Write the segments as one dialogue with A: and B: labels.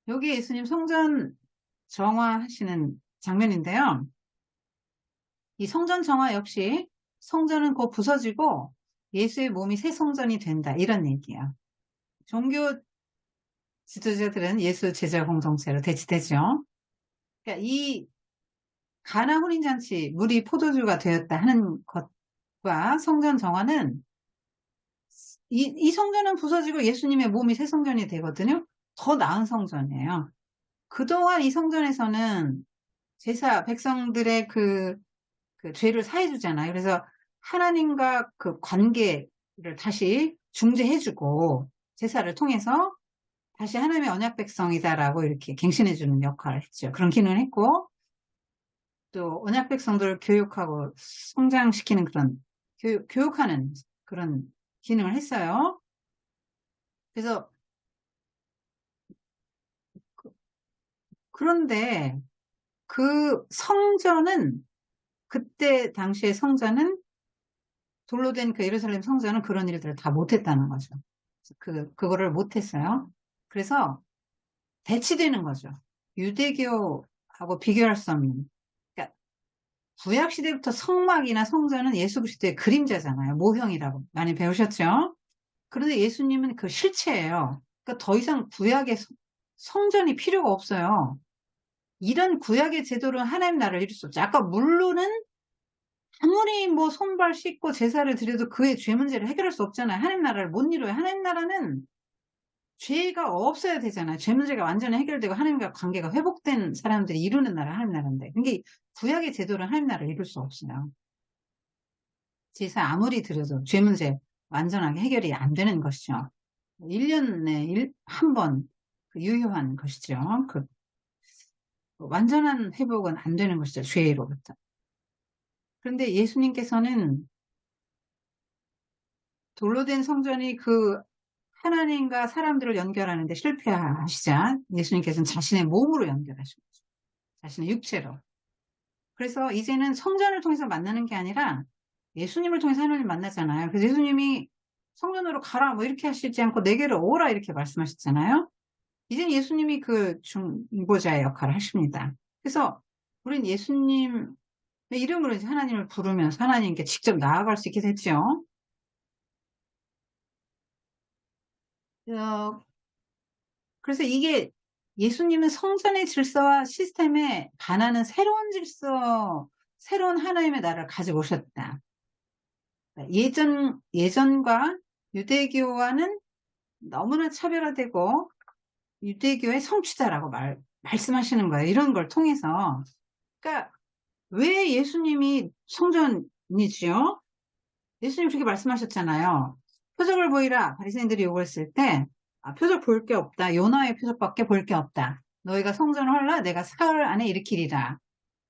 A: 여기 예수님 성전 정화하시는 장면인데요. 이 성전 정화 역시 성전은 곧 부서지고 예수의 몸이 새 성전이 된다. 이런 얘기예요. 종교 지도자들은 예수 제자 공동체로 대치되죠. 그러니까 이 가나 혼인잔치 물이 포도주가 되었다 하는 것과 성전 정화는 이 성전은 부서지고 예수님의 몸이 새 성전이 되거든요. 더 나은 성전이에요. 그동안 이 성전에서는 제사 백성들의 그 죄를 사해주잖아요. 그래서 하나님과 그 관계를 다시 중재해주고 제사를 통해서 다시 하나님의 언약 백성이다라고 이렇게 갱신해주는 역할을 했죠. 그런 기능을 했고 또 언약 백성들을 교육하고 성장시키는 그런 교육하는 그런 기능을 했어요. 그래서 그런데 그 성전은 그때 당시의 성전은 돌로 된 그 예루살렘 성전은 그런 일들을 다 못했다는 거죠. 그거를 못했어요. 그래서 대치되는 거죠. 유대교하고 비교할 수 없는. 그러니까 구약 시대부터 성막이나 성전은 예수 그리스도의 그림자잖아요. 모형이라고 많이 배우셨죠? 그런데 예수님은 그 실체예요. 그러니까 더 이상 구약의 성전이 필요가 없어요. 이런 구약의 제도로 하나님 나라를 이룰 수 없죠. 아까 물로는 아무리 뭐 손발 씻고 제사를 드려도 그의 죄 문제를 해결할 수 없잖아요. 하나님 나라를 못 이뤄요. 하나님 나라는 죄가 없어야 되잖아요. 죄 문제가 완전히 해결되고 하나님과 관계가 회복된 사람들이 이루는 나라 하나님 나라인데. 그게 구약의 제도는 하나님 나라를 이룰 수 없어요. 제사 아무리 드려도 죄 문제 완전하게 해결이 안 되는 것이죠. 1년에 한 번 유효한 것이죠. 그 완전한 회복은 안 되는 것이죠. 죄로부터. 그런데 예수님께서는 돌로 된 성전이 그 하나님과 사람들을 연결하는데 실패하시자 예수님께서는 자신의 몸으로 연결하신 거죠. 자신의 육체로. 그래서 이제는 성전을 통해서 만나는 게 아니라 예수님을 통해서 하나님 만나잖아요. 그래서 예수님이 성전으로 가라 뭐 이렇게 하시지 않고 내게로 오라 이렇게 말씀하셨잖아요. 이제는 예수님이 그 중보자의 역할을 하십니다. 그래서 우린 예수님의 이름으로 이제 하나님을 부르면서 하나님께 직접 나아갈 수 있게 됐죠. 어, 그래서 이게 예수님은 성전의 질서와 시스템에 반하는 새로운 질서, 새로운 하나님의 나라를 가지고 오셨다. 예전과 유대교와는 너무나 차별화되고 유대교의 성취자라고 말씀하시는 거예요. 이런 걸 통해서. 그러니까 왜 예수님이 성전이지요? 예수님 그렇게 말씀하셨잖아요. 표적을 보이라 바리새인들이 요구했을 때 표적 볼 게 없다. 요나의 표적밖에 볼 게 없다. 너희가 성전을 헐라 내가 사흘 안에 일으키리라.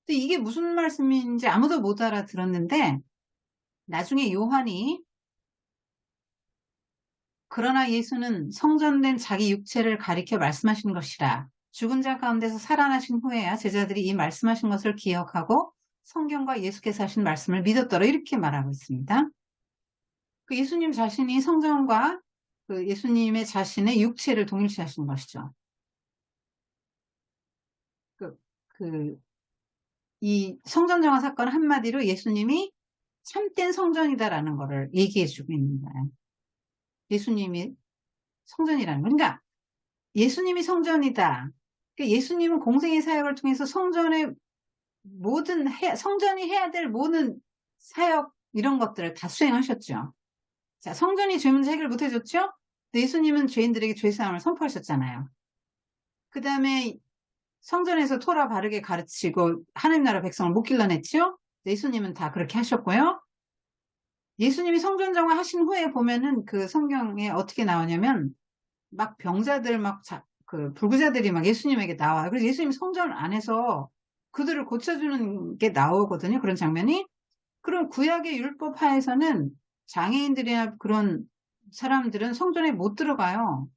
A: 근데 이게 무슨 말씀인지 아무도 못 알아들었는데 나중에 요한이 그러나 예수는 성전된 자기 육체를 가리켜 말씀하신 것이라. 죽은 자 가운데서 살아나신 후에야 제자들이 이 말씀하신 것을 기억하고 성경과 예수께서 하신 말씀을 믿었더라. 이렇게 말하고 있습니다. 그 예수님 자신이 성전과 그 예수님의 자신의 육체를 동일시하신 것이죠. 그, 이 성전 정화 사건 한마디로 예수님이 참된 성전이다라는 것을 얘기해 주고 있는 거예요. 예수님이 성전이라는 거. 그러니까 예수님이 성전이다. 그러니까 예수님은 공생의 사역을 통해서 성전의 성전이 해야 될 모든 사역 이런 것들을 다 수행하셨죠. 자, 성전이 죄 문제 해결 못 해줬죠? 예수님은 죄인들에게 죄사함을 선포하셨잖아요. 그 다음에 성전에서 토라 바르게 가르치고 하나님 나라 백성을 못 길러냈죠? 예수님은 다 그렇게 하셨고요. 예수님이 성전 정화 하신 후에 보면은 그 성경에 어떻게 나오냐면 막 병자들 그 불구자들이 막 예수님에게 나와요. 그래서 예수님 성전 안에서 그들을 고쳐주는 게 나오거든요. 그런 장면이. 그럼 구약의 율법 하에서는 장애인들이나 그런 사람들은 성전에 못 들어가요.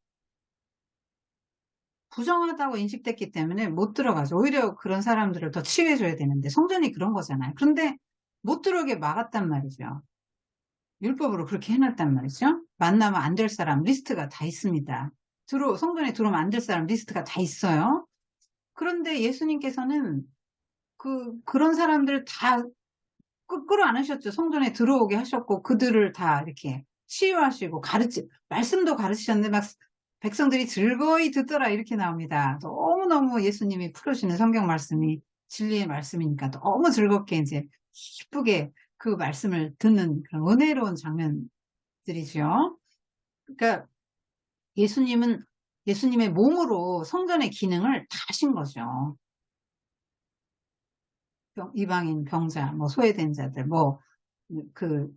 A: 부정하다고 인식됐기 때문에 못 들어가죠. 오히려 그런 사람들을 더 치유해줘야 되는데 성전이 그런 거잖아요. 그런데 못 들어오게 막았단 말이죠. 율법으로 그렇게 해놨단 말이죠. 만나면 안 될 사람 리스트가 다 있습니다. 성전에 들어오면 안 될 사람 리스트가 다 있어요. 그런데 예수님께서는 그런 사람들 다 끌어안으셨죠. 성전에 들어오게 하셨고, 그들을 다 이렇게 치유하시고, 말씀도 가르치셨는데, 막 백성들이 즐거이 듣더라, 이렇게 나옵니다. 너무너무 예수님이 풀어주시는 성경 말씀이 진리의 말씀이니까 너무 즐겁게 이제 기쁘게 그 말씀을 듣는 그런 은혜로운 장면들이죠. 그러니까 예수님의 몸으로 성전의 기능을 다 하신 거죠. 이방인, 병자, 뭐 소외된 자들, 그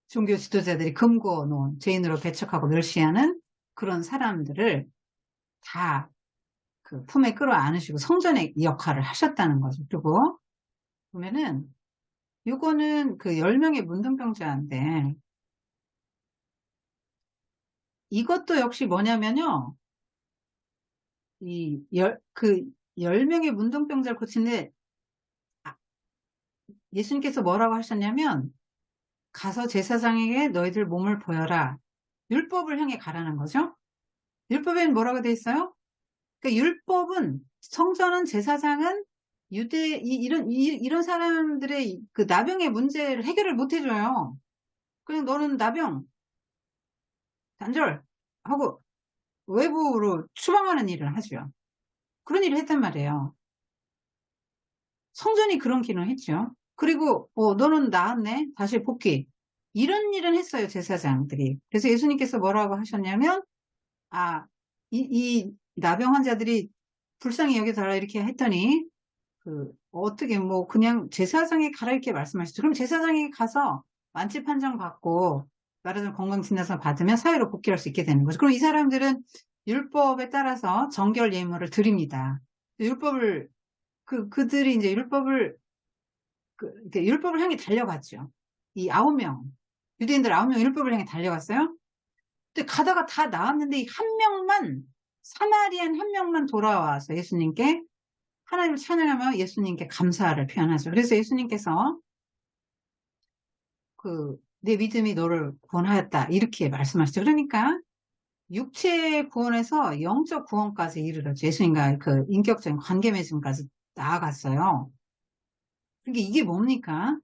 A: 종교 지도자들이 금고 놓은 죄인으로 배척하고 멸시하는 그런 사람들을 다 그 품에 끌어안으시고 성전의 역할을 하셨다는 거죠. 그리고 보면은 요거는 그 10명의 문둥병자인데 이것도 역시 뭐냐면요. 그 10명의 문둥병자를 고치는데 예수님께서 뭐라고 하셨냐면 가서 제사장에게 너희들 몸을 보여라. 율법을 향해 가라는 거죠. 율법에는 뭐라고 돼 있어요? 그러니까 율법은 성전은 제사장은 이런 사람들의 그 나병의 문제를 해결을 못 해줘요. 그냥 너는 나병 단절하고 외부로 추방하는 일을 하죠. 그런 일을 했단 말이에요. 성전이 그런 기능을 했죠. 그리고 너는 나았네 다시 복귀 이런 일은 했어요 제사장들이. 그래서 예수님께서 뭐라고 하셨냐면 이 나병 환자들이 불쌍히 여겨달라 이렇게 했더니 어떻게 그냥 제사장에 가라 이렇게 말씀하시죠. 그럼 제사장에 가서 완치 판정 받고 말하자면 건강진단서 받으면 사회로 복귀할 수 있게 되는 거죠. 그럼 이 사람들은 율법에 따라서 정결 예물을 드립니다. 율법을 그들이 이제 율법을 향해 달려갔죠. 이 9명 유대인들 9명 율법을 향해 달려갔어요. 근데 가다가 다 나왔는데 이 한 명만 사마리안 한 명만 돌아와서 예수님께 하나님을 찬양하며 예수님께 감사를 표현하죠. 그래서 예수님께서 내 믿음이 너를 구원하였다 이렇게 말씀하시죠. 그러니까 육체의 구원에서 영적 구원까지 이르렀죠. 예수님과 그 인격적인 관계 맺음까지 나아갔어요. 그러니까 이게 뭡니까?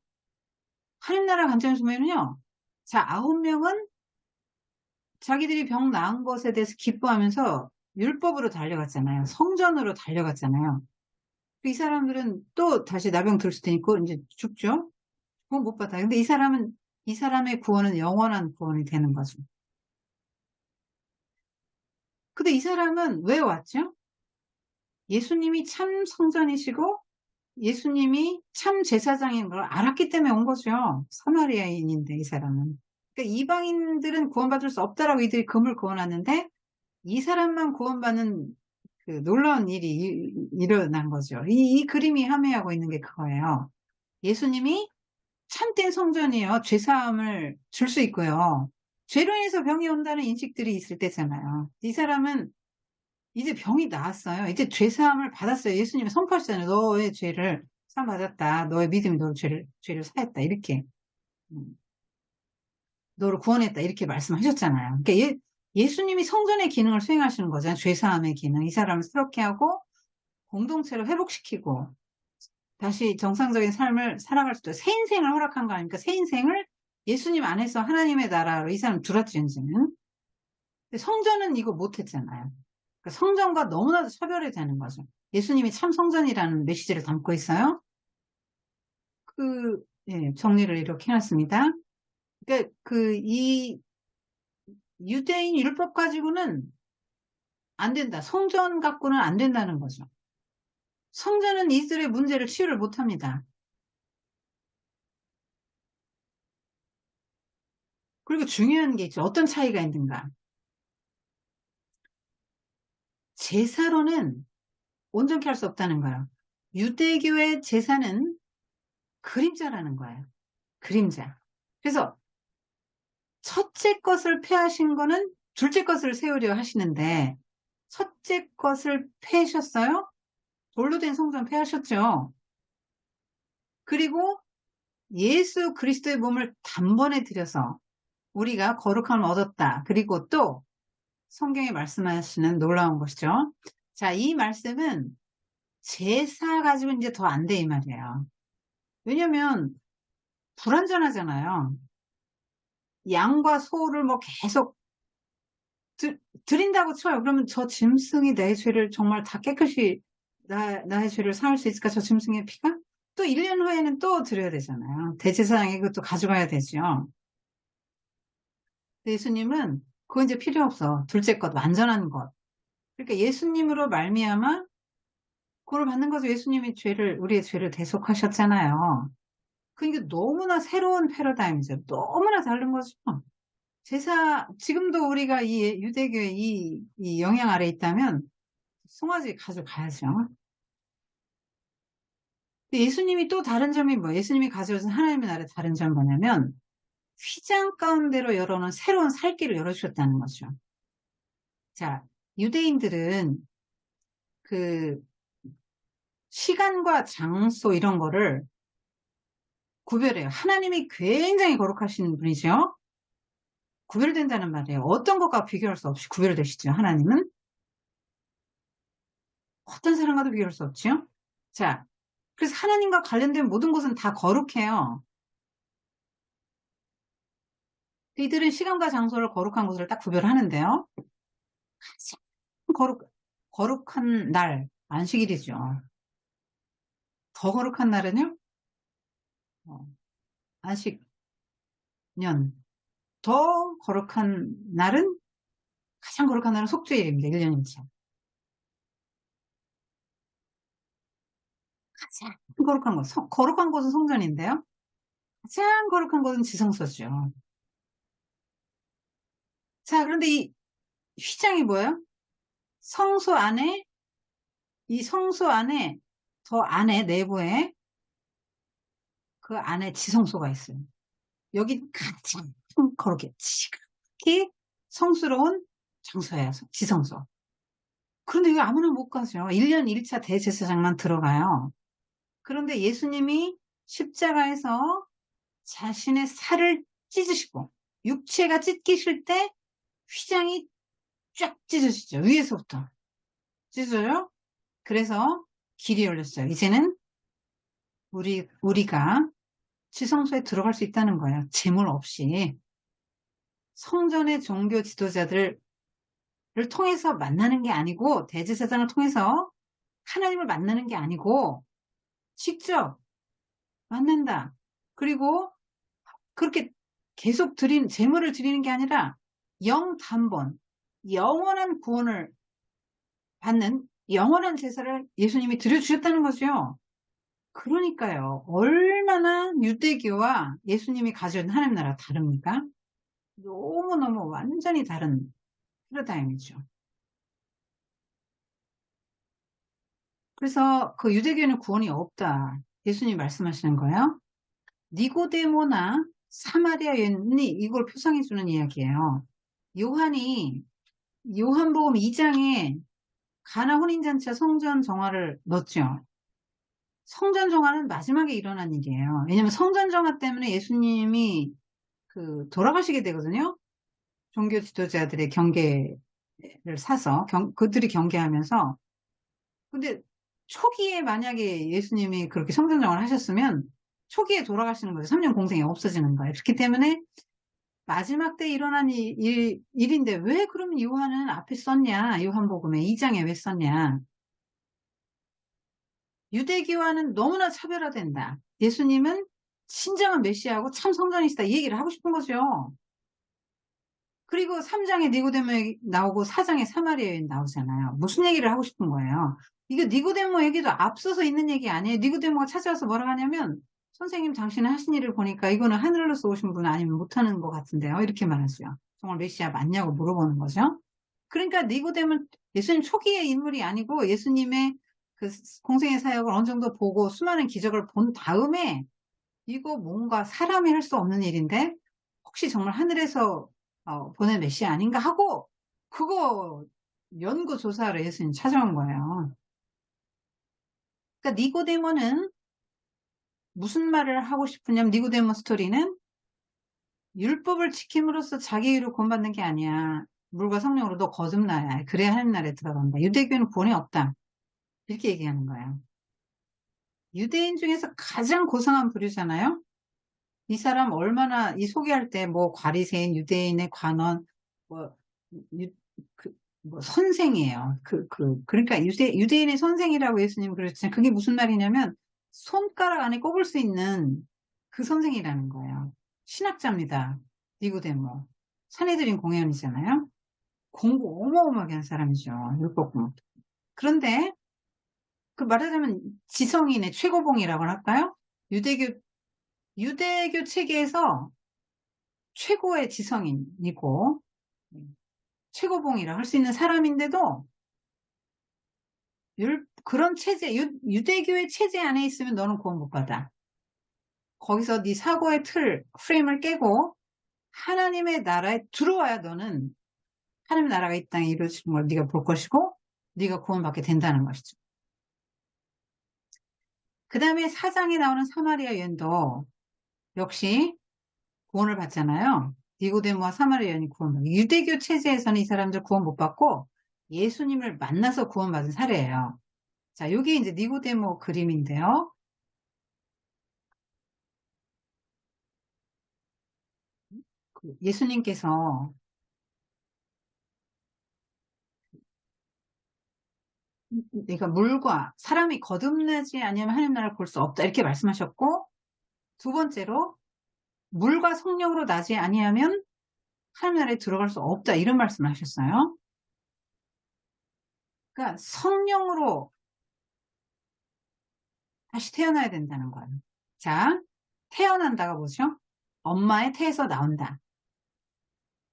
A: 하나님 나라 관점에서 보면요. 자, 9명은 자기들이 병 나은 것에 대해서 기뻐하면서 율법으로 달려갔잖아요. 성전으로 달려갔잖아요. 이 사람들은 또 다시 나병 들 수도 있고 이제 죽죠. 구원 못 받아요. 근데 이 사람의 구원은 영원한 구원이 되는 거죠. 근데 이 사람은 왜 왔죠? 예수님이 참 성전이시고 예수님이 참 제사장인 걸 알았기 때문에 온 거죠. 사마리아인인데 이 사람은. 그러니까 이방인들은 구원받을 수 없다라고 이들이 금을 그어놨는데 이 사람만 구원받는 그 놀라운 일이 일어난 거죠. 이 그림이 함의하고 있는 게 그거예요. 예수님이 참된 성전이에요. 죄사함을 줄 수 있고요. 죄로 인해서 병이 온다는 인식들이 있을 때잖아요. 이 사람은 이제 병이 나았어요. 이제 죄사함을 받았어요. 예수님이 선포하시잖아요. 너의 죄를 사함받았다. 너의 믿음이 너의 죄를 사했다. 이렇게 너를 구원했다. 이렇게 말씀하셨잖아요. 그러니까 예수님이 성전의 기능을 수행하시는 거잖아요. 죄사함의 기능. 이 사람을 새롭게 하고 공동체를 회복시키고 다시 정상적인 삶을 살아갈 수 있도록 새 인생을 허락한 거 아닙니까? 새 인생을 예수님 안에서 하나님의 나라로 이 사람 들었죠, 이제는. 성전은 이거 못했잖아요. 그러니까 성전과 너무나도 차별이 되는 거죠. 예수님이 참 성전이라는 메시지를 담고 있어요. 정리를 이렇게 해놨습니다. 그러니까 이 유대인 율법 가지고는 안 된다. 성전 갖고는 안 된다는 거죠. 성전은 이들의 문제를 치유를 못합니다. 그리고 중요한 게 있죠. 어떤 차이가 있는가. 제사로는 온전케 할 수 없다는 거예요. 유대교의 제사는 그림자라는 거예요. 그림자. 그래서 첫째 것을 패하신 거는 둘째 것을 세우려 하시는데 첫째 것을 패하셨어요? 돌로 된 성전 패하셨죠. 그리고 예수 그리스도의 몸을 단번에 들여서 우리가 거룩함을 얻었다. 그리고 또 성경이 말씀하시는 놀라운 것이죠. 자, 이 말씀은 제사 가지고 이제 더 안 돼, 이 말이에요. 왜냐면 불완전하잖아요. 양과 소를 뭐 계속 드린다고 쳐요. 그러면 저 짐승이 내 죄를 정말 다 깨끗이 나의 죄를 사할 수 있을까? 저 짐승의 피가? 또 1년 후에는 또 드려야 되잖아요. 대제사장이 그것도 가져가야 되죠. 예수님은 그거 이제 필요 없어. 둘째 것, 완전한 것. 그러니까 예수님으로 말미암아 그걸 받는 거죠. 예수님이 우리의 죄를 대속하셨잖아요. 그러니까 너무나 새로운 패러다임이죠. 너무나 다른 거죠. 지금도 우리가 이 유대교의 이 영향 아래 있다면 송아지 가져가야죠. 예수님이 또 다른 점이 뭐, 예수님이 가져오신 하나님의 나라의 다른 점 뭐냐면, 휘장 가운데로 열어놓은 새로운 살 길을 열어주셨다는 거죠. 자, 유대인들은 그 시간과 장소 이런 거를 구별해요. 하나님이 굉장히 거룩하신 분이죠. 구별된다는 말이에요. 어떤 것과 비교할 수 없이 구별되시죠. 하나님은 어떤 사람과도 비교할 수 없죠. 자, 그래서 하나님과 관련된 모든 것은 다 거룩해요. 이들은 시간과 장소를 거룩한 것을 딱 구별하는데요. 가장 거룩한 날, 안식일이죠. 더 거룩한 날은요? 어, 안식년. 더 거룩한 날은, 가장 거룩한 날은 속죄일입니다. 1년 일차. 가장 거룩한 것, 거룩한 곳은 성전인데요. 가장 거룩한 곳은 지성소죠. 자, 그런데 이 휘장이 뭐예요? 성소 안에, 이 성소 안에, 더 안에, 내부에, 그 안에 지성소가 있어요. 여기 가장 거룩해. 지극히 성스러운 장소예요. 지성소. 그런데 여기 아무나 못 가죠. 1년 1차 대제사장만 들어가요. 그런데 예수님이 십자가에서 자신의 살을 찢으시고 육체가 찢기실 때 휘장이 쫙 찢어지죠. 위에서부터 찢어져요. 그래서 길이 열렸어요. 이제는 우리가 지성소에 들어갈 수 있다는 거예요. 제물 없이. 성전의 종교 지도자들을 통해서 만나는 게 아니고, 대제사장을 통해서 하나님을 만나는 게 아니고, 직접 만난다. 그리고 그렇게 계속 제물을 드리는 게 아니라, 영단번, 영원한 구원을 받는 영원한 제사를 예수님이 드려주셨다는 거죠. 그러니까요. 얼마나 유대교와 예수님이 가져온 하나님 나라가 다릅니까? 너무너무 완전히 다른 패러다임이죠. 그래서 그 유대교는 구원이 없다. 예수님이 말씀하시는 거예요. 니고데모나 사마리아 여인이 이걸 표상해 주는 이야기예요. 요한복음 2장에 가나 혼인잔치와 성전 정화를 넣었죠. 성전 정화는 마지막에 일어난 일이에요. 왜냐하면 성전 정화 때문에 예수님이 돌아가시게 되거든요. 종교 지도자들의 경계를 사서 그들이 경계하면서. 근데 초기에 만약에 예수님이 그렇게 성전 정화를 하셨으면 초기에 돌아가시는 거죠. 3년 공생이 없어지는 거예요. 그렇기 때문에 마지막 때 일어난 일인데 왜 그러면 요한은 앞에 썼냐? 요한복음에 2장에 왜 썼냐? 유대교와는 너무나 차별화된다. 예수님은 진정한 메시아하고 참 성전이시다. 이 얘기를 하고 싶은 거죠. 그리고 3장에 니고데모 얘기 나오고 4장에 사마리아 여인 나오잖아요. 무슨 얘기를 하고 싶은 거예요? 이거 니고데모 얘기도 앞서서 있는 얘기 아니에요. 니고데모가 찾아와서 뭐라고 하냐면 선생님 당신은 하신 일을 보니까 이거는 하늘로서 오신 분 아니면 못하는 것 같은데요. 이렇게 말하죠. 정말 메시아 맞냐고 물어보는 거죠. 그러니까 니고데모는 예수님 초기의 인물이 아니고 예수님의 그 공생의 사역을 어느 정도 보고 수많은 기적을 본 다음에 이거 뭔가 사람이 할 수 없는 일인데 혹시 정말 하늘에서 보낸 메시아 아닌가 하고 그거 연구 조사를 예수님 찾아온 거예요. 그러니까 니고데모는 무슨 말을 하고 싶으냐면 니고데모 스토리는 율법을 지킴으로써 자기 의를 구원받는 게 아니야. 물과 성령으로 너 거듭나야 해. 그래야 하나님 나라에 들어간다. 유대교는 구원이 없다. 이렇게 얘기하는 거예요. 유대인 중에서 가장 고상한 부류잖아요. 이 사람 얼마나 이 소개할 때 뭐 과리새인, 유대인의 관원, 뭐, 유, 그, 뭐 선생이에요. 그러니까 유대인의 선생이라고 예수님 그러셨잖아요. 그게 무슨 말이냐면 손가락 안에 꼽을 수 있는 그 선생이라는 거예요. 신학자입니다. 니고데모. 산헤드린 공회원이잖아요. 공부 어마어마하게 한 사람이죠. 율법 공부. 그런데 그 말하자면 지성인의 최고봉이라고 할까요? 유대교 체계에서 최고의 지성인이고 최고봉이라 할 수 있는 사람인데도 그런 체제, 유대교의 체제 안에 있으면 너는 구원 못 받아. 거기서 네 사고의 프레임을 깨고 하나님의 나라에 들어와야 너는 하나님 나라가 이 땅에 이루어지는 걸 네가 볼 것이고 네가 구원받게 된다는 것이죠. 그 다음에 4장에 나오는 사마리아 여인도 역시 구원을 받잖아요. 니고데모와 사마리아 여인이 구원받고 유대교 체제에서는 이 사람들 구원 못 받고 예수님을 만나서 구원받은 사례예요. 자, 이게 이제 니고데모 그림인데요. 예수님께서 그러니까 물과 사람이 거듭나지 아니하면 하나님 나라를 볼 수 없다 이렇게 말씀하셨고 두 번째로 물과 성령으로 나지 아니하면 하나님 나라에 들어갈 수 없다 이런 말씀을 하셨어요. 그러니까 성령으로 다시 태어나야 된다는 거예요. 자, 태어난다가 뭐죠? 엄마의 태에서 나온다.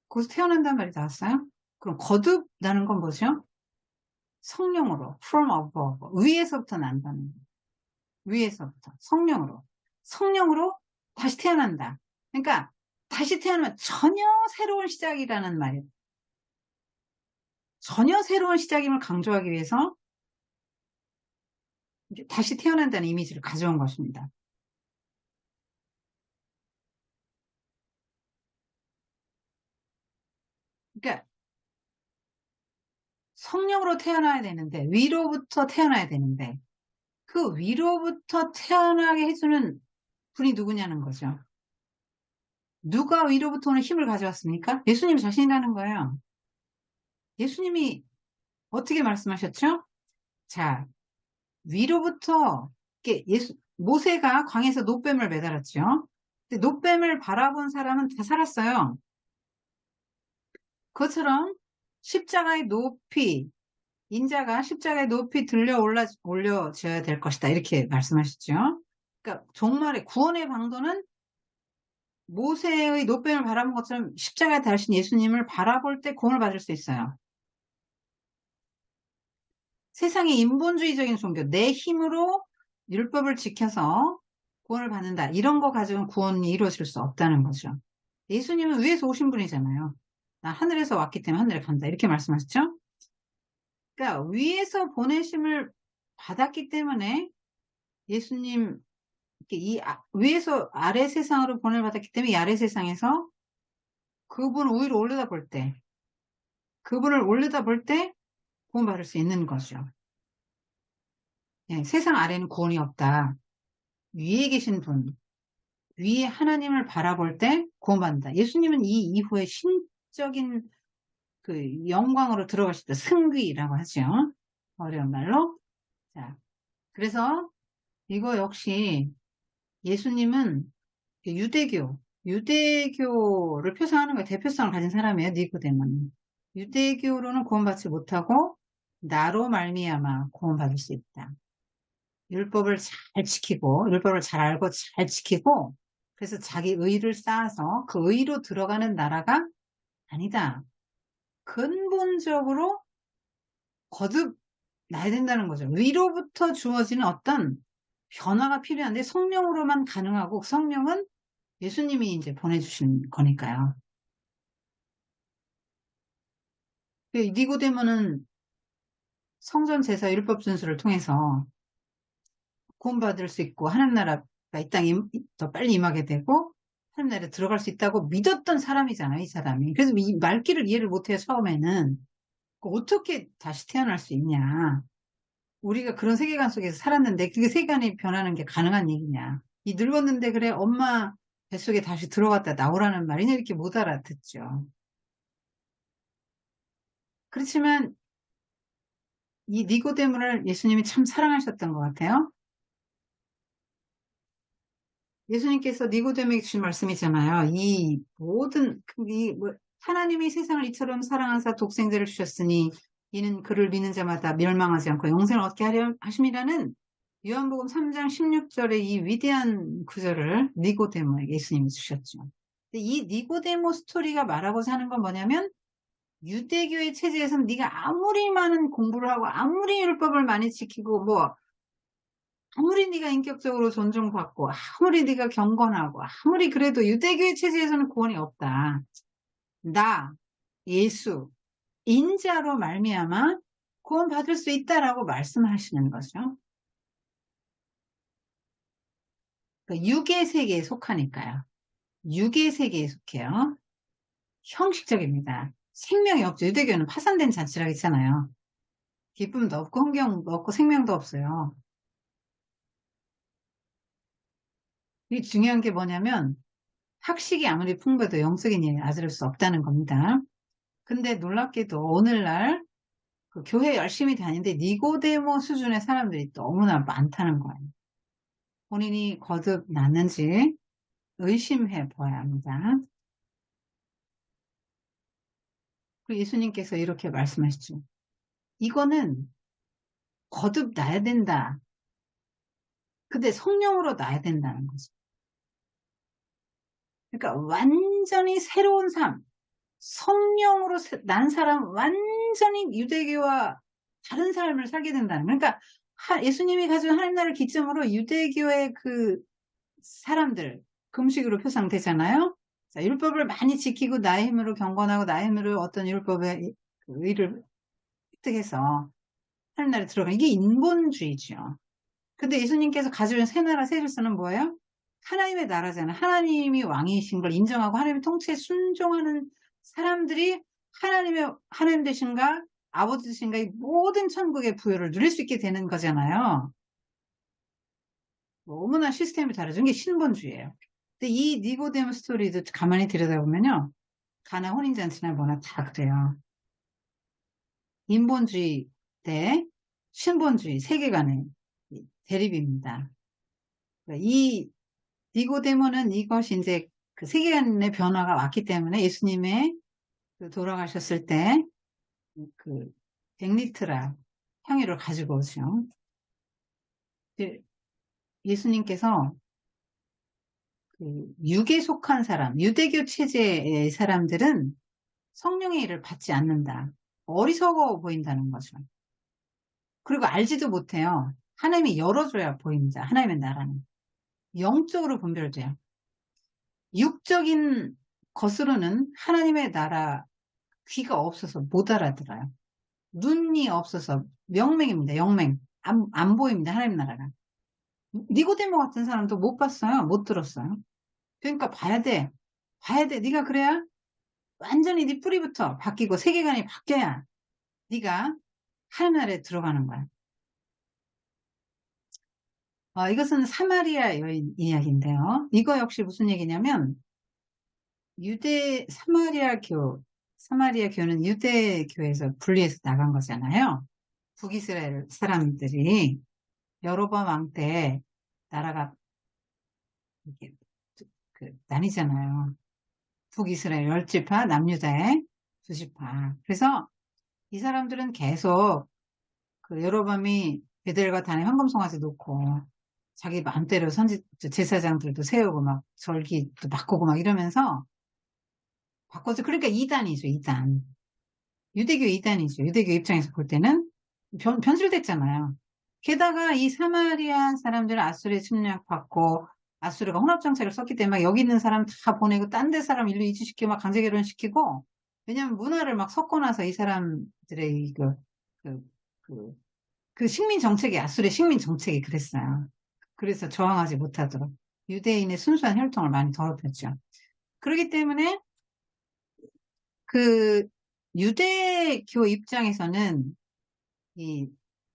A: 거기서 태어난다는 말이 나왔어요? 그럼 거듭나는 건 뭐죠? 성령으로, from above, 위에서부터 난다는 거예요. 위에서부터, 성령으로. 성령으로 다시 태어난다. 그러니까 다시 태어나면 전혀 새로운 시작이라는 말이에요. 전혀 새로운 시작임을 강조하기 위해서 다시 태어난다는 이미지를 가져온 것입니다. 그러니까 성령으로 태어나야 되는데 위로부터 태어나야 되는데 그 위로부터 태어나게 해주는 분이 누구냐는 거죠. 누가 위로부터 오는 힘을 가져왔습니까? 예수님 자신이라는 거예요. 예수님이 어떻게 말씀하셨죠? 자, 위로부터 모세가 광에서 놋뱀을 매달았죠. 근데 놋뱀을 바라본 사람은 다 살았어요. 그것처럼 십자가의 높이 인자가 십자가의 높이 올려져야 될 것이다. 이렇게 말씀하셨죠. 그러니까 정말의 구원의 방도는 모세의 놋뱀을 바라본 것처럼 십자가에 달리신 예수님을 바라볼 때 구원을 받을 수 있어요. 세상의 인본주의적인 종교, 내 힘으로 율법을 지켜서 구원을 받는다. 이런 거 가지고는 구원이 이루어질 수 없다는 거죠. 예수님은 위에서 오신 분이잖아요. 나 하늘에서 왔기 때문에 하늘에 간다. 이렇게 말씀하셨죠? 그러니까 위에서 보내심을 받았기 때문에 예수님 위에서 아래 세상으로 보내를 받았기 때문에 이 아래 세상에서 그분을 위로 올려다볼 때 그분을 올려다볼 때 구원받을 수 있는 거죠. 예, 세상 아래는 구원이 없다. 위에 계신 분, 위에 하나님을 바라볼 때 구원받는다. 예수님은 이 이후에 신적인 그 영광으로 들어가실 때 승귀라고 하죠. 어려운 말로. 자, 그래서 이거 역시 예수님은 유대교를 표상하는 거예요. 대표성을 가진 사람이에요. 니고데모는. 유대교로는 구원받지 못하고 나로 말미암아 구원받을 수 있다. 율법을 잘 지키고 율법을 잘 알고 잘 지키고 그래서 자기 의를 쌓아서 그 의로 들어가는 나라가 아니다. 근본적으로 거듭나야 된다는 거죠. 위로부터 주어지는 어떤 변화가 필요한데 성령으로만 가능하고 성령은 예수님이 이제 보내주신 거니까요. 니고데모는 성전 제사 율법 준수를 통해서 구원받을 수 있고 하나님 나라가 이 땅에 더 빨리 임하게 되고 하나님 나라에 들어갈 수 있다고 믿었던 사람이잖아요, 이 사람이. 그래서 이 말귀를 이해를 못해요, 처음에는. 어떻게 다시 태어날 수 있냐. 우리가 그런 세계관 속에서 살았는데 그게 세계관이 변하는 게 가능한 얘기냐. 이 늙었는데 그래 엄마 뱃속에 다시 들어갔다 나오라는 말이냐 이렇게 못 알아듣죠. 그렇지만 이 니고데모를 예수님이 참 사랑하셨던 것 같아요. 예수님께서 니고데모에게 주신 말씀이잖아요. 이 모든 하나님이 세상을 이처럼 사랑하사 독생자를 주셨으니 이는 그를 믿는 자마다 멸망하지 않고 영생을 얻게 하려 하심이라는 요한복음 3장 16절의 이 위대한 구절을 니고데모에게 예수님이 주셨죠. 근데 이 니고데모 스토리가 말하고자 하는 건 뭐냐면 유대교의 체제에서는 네가 아무리 많은 공부를 하고 아무리 율법을 많이 지키고 뭐 아무리 네가 인격적으로 존중받고 아무리 네가 경건하고 아무리 그래도 유대교의 체제에서는 구원이 없다. 나 예수 인자로 말미암아 구원 받을 수 있다라고 말씀하시는 거죠. 그러니까 육의 세계에 속하니까요. 육의 세계에 속해요. 형식적입니다. 생명이 없죠. 유대교는 파산된 잔치라고 했잖아요. 기쁨도 없고 흥경도 없고 생명도 없어요. 이 중요한 게 뭐냐면 학식이 아무리 풍부해도 영적인 일을 아들을 수 없다는 겁니다. 근데 놀랍게도 오늘날 그 교회 열심히 다니는데 니고데모 수준의 사람들이 너무나 많다는 거예요. 본인이 거듭 났는지 의심해 보아야 합니다. 그리고 예수님께서 이렇게 말씀하시죠. 이거는 거듭 나야 된다. 근데 성령으로 나야 된다는 거죠. 그러니까 완전히 새로운 삶, 성령으로 난 사람 완전히 유대교와 다른 삶을 살게 된다는. 그러니까 예수님이 가진 하나님 나라를 기점으로 유대교의 그 사람들 금식으로 표상되잖아요. 자, 율법을 많이 지키고 나의 힘으로 경건하고 나의 힘으로 어떤 율법의 의를 획득해서 하나님 나라에 들어가. 이게 인본주의죠. 근데 예수님께서 가지고 새 나라 새 질서는 뭐예요? 하나님의 나라잖아요. 하나님이 왕이신 걸 인정하고 하나님의 통치에 순종하는 사람들이 하나님 되신가 아버지 되신가 이 모든 천국의 부여를 누릴 수 있게 되는 거잖아요. 너무나 시스템이 다르죠. 이게 신본주의예요. 근데 이 니고데모 스토리도 가만히 들여다보면요. 가나 혼인잔치나 뭐나 다 그래요. 인본주의 대 신본주의 세계관의 대립입니다. 이 니고데모는 이것이 이제 그 세계관의 변화가 왔기 때문에 예수님의 그 돌아가셨을 때 그 100리트라 향유를 가지고 오죠. 예수님께서 그 육에 속한 사람, 유대교 체제의 사람들은 성령의 일을 받지 않는다. 어리석어 보인다는 거죠. 그리고 알지도 못해요. 하나님이 열어줘야 보입니다. 하나님의 나라는. 영적으로 분별돼요. 육적인 것으로는 하나님의 나라 귀가 없어서 못 알아들어요. 눈이 없어서 명맹입니다. 영맹. 안 보입니다. 하나님 나라가. 니고데모 같은 사람도 못 봤어요. 못 들었어요. 그러니까 봐야 돼. 봐야 돼. 네가 그래야 완전히 네 뿌리부터 바뀌고 세계관이 바뀌어야 네가 하나님 나라에 들어가는 거야. 이것은 사마리아 여인 이야기인데요. 이거 역시 무슨 얘기냐면 사마리아 교는 유대교에서 분리해서 나간 거잖아요. 북이스라엘 사람들이 여로보암 왕 때 나라가 이렇게 나뉘잖아요. 북이스라엘 10지파, 남유다의 2지파. 그래서 이 사람들은 계속 그 여로보암이 베델과 단에 황금송아지 놓고 자기 마음대로 제사장들도 세우고 막 절기도 바꾸고 막 이러면서 바꿔서 그러니까 이단이죠, 이단. 유대교 이단이죠. 유대교 입장에서 볼 때는 변질됐잖아요. 게다가 이 사마리아 사람들은 아수르에 침략받고 아수르가 혼합정책을 썼기 때문에 여기 있는 사람 다 보내고 딴 데 사람 일로 이주시키고 막 강제 결혼시키고 왜냐면 문화를 막 섞고 나서 이 사람들의 그, 식민 정책이 아수르의 식민 정책이 그랬어요. 그래서 저항하지 못하도록. 유대인의 순수한 혈통을 많이 더럽혔죠. 그렇기 때문에 그 유대교 입장에서는 이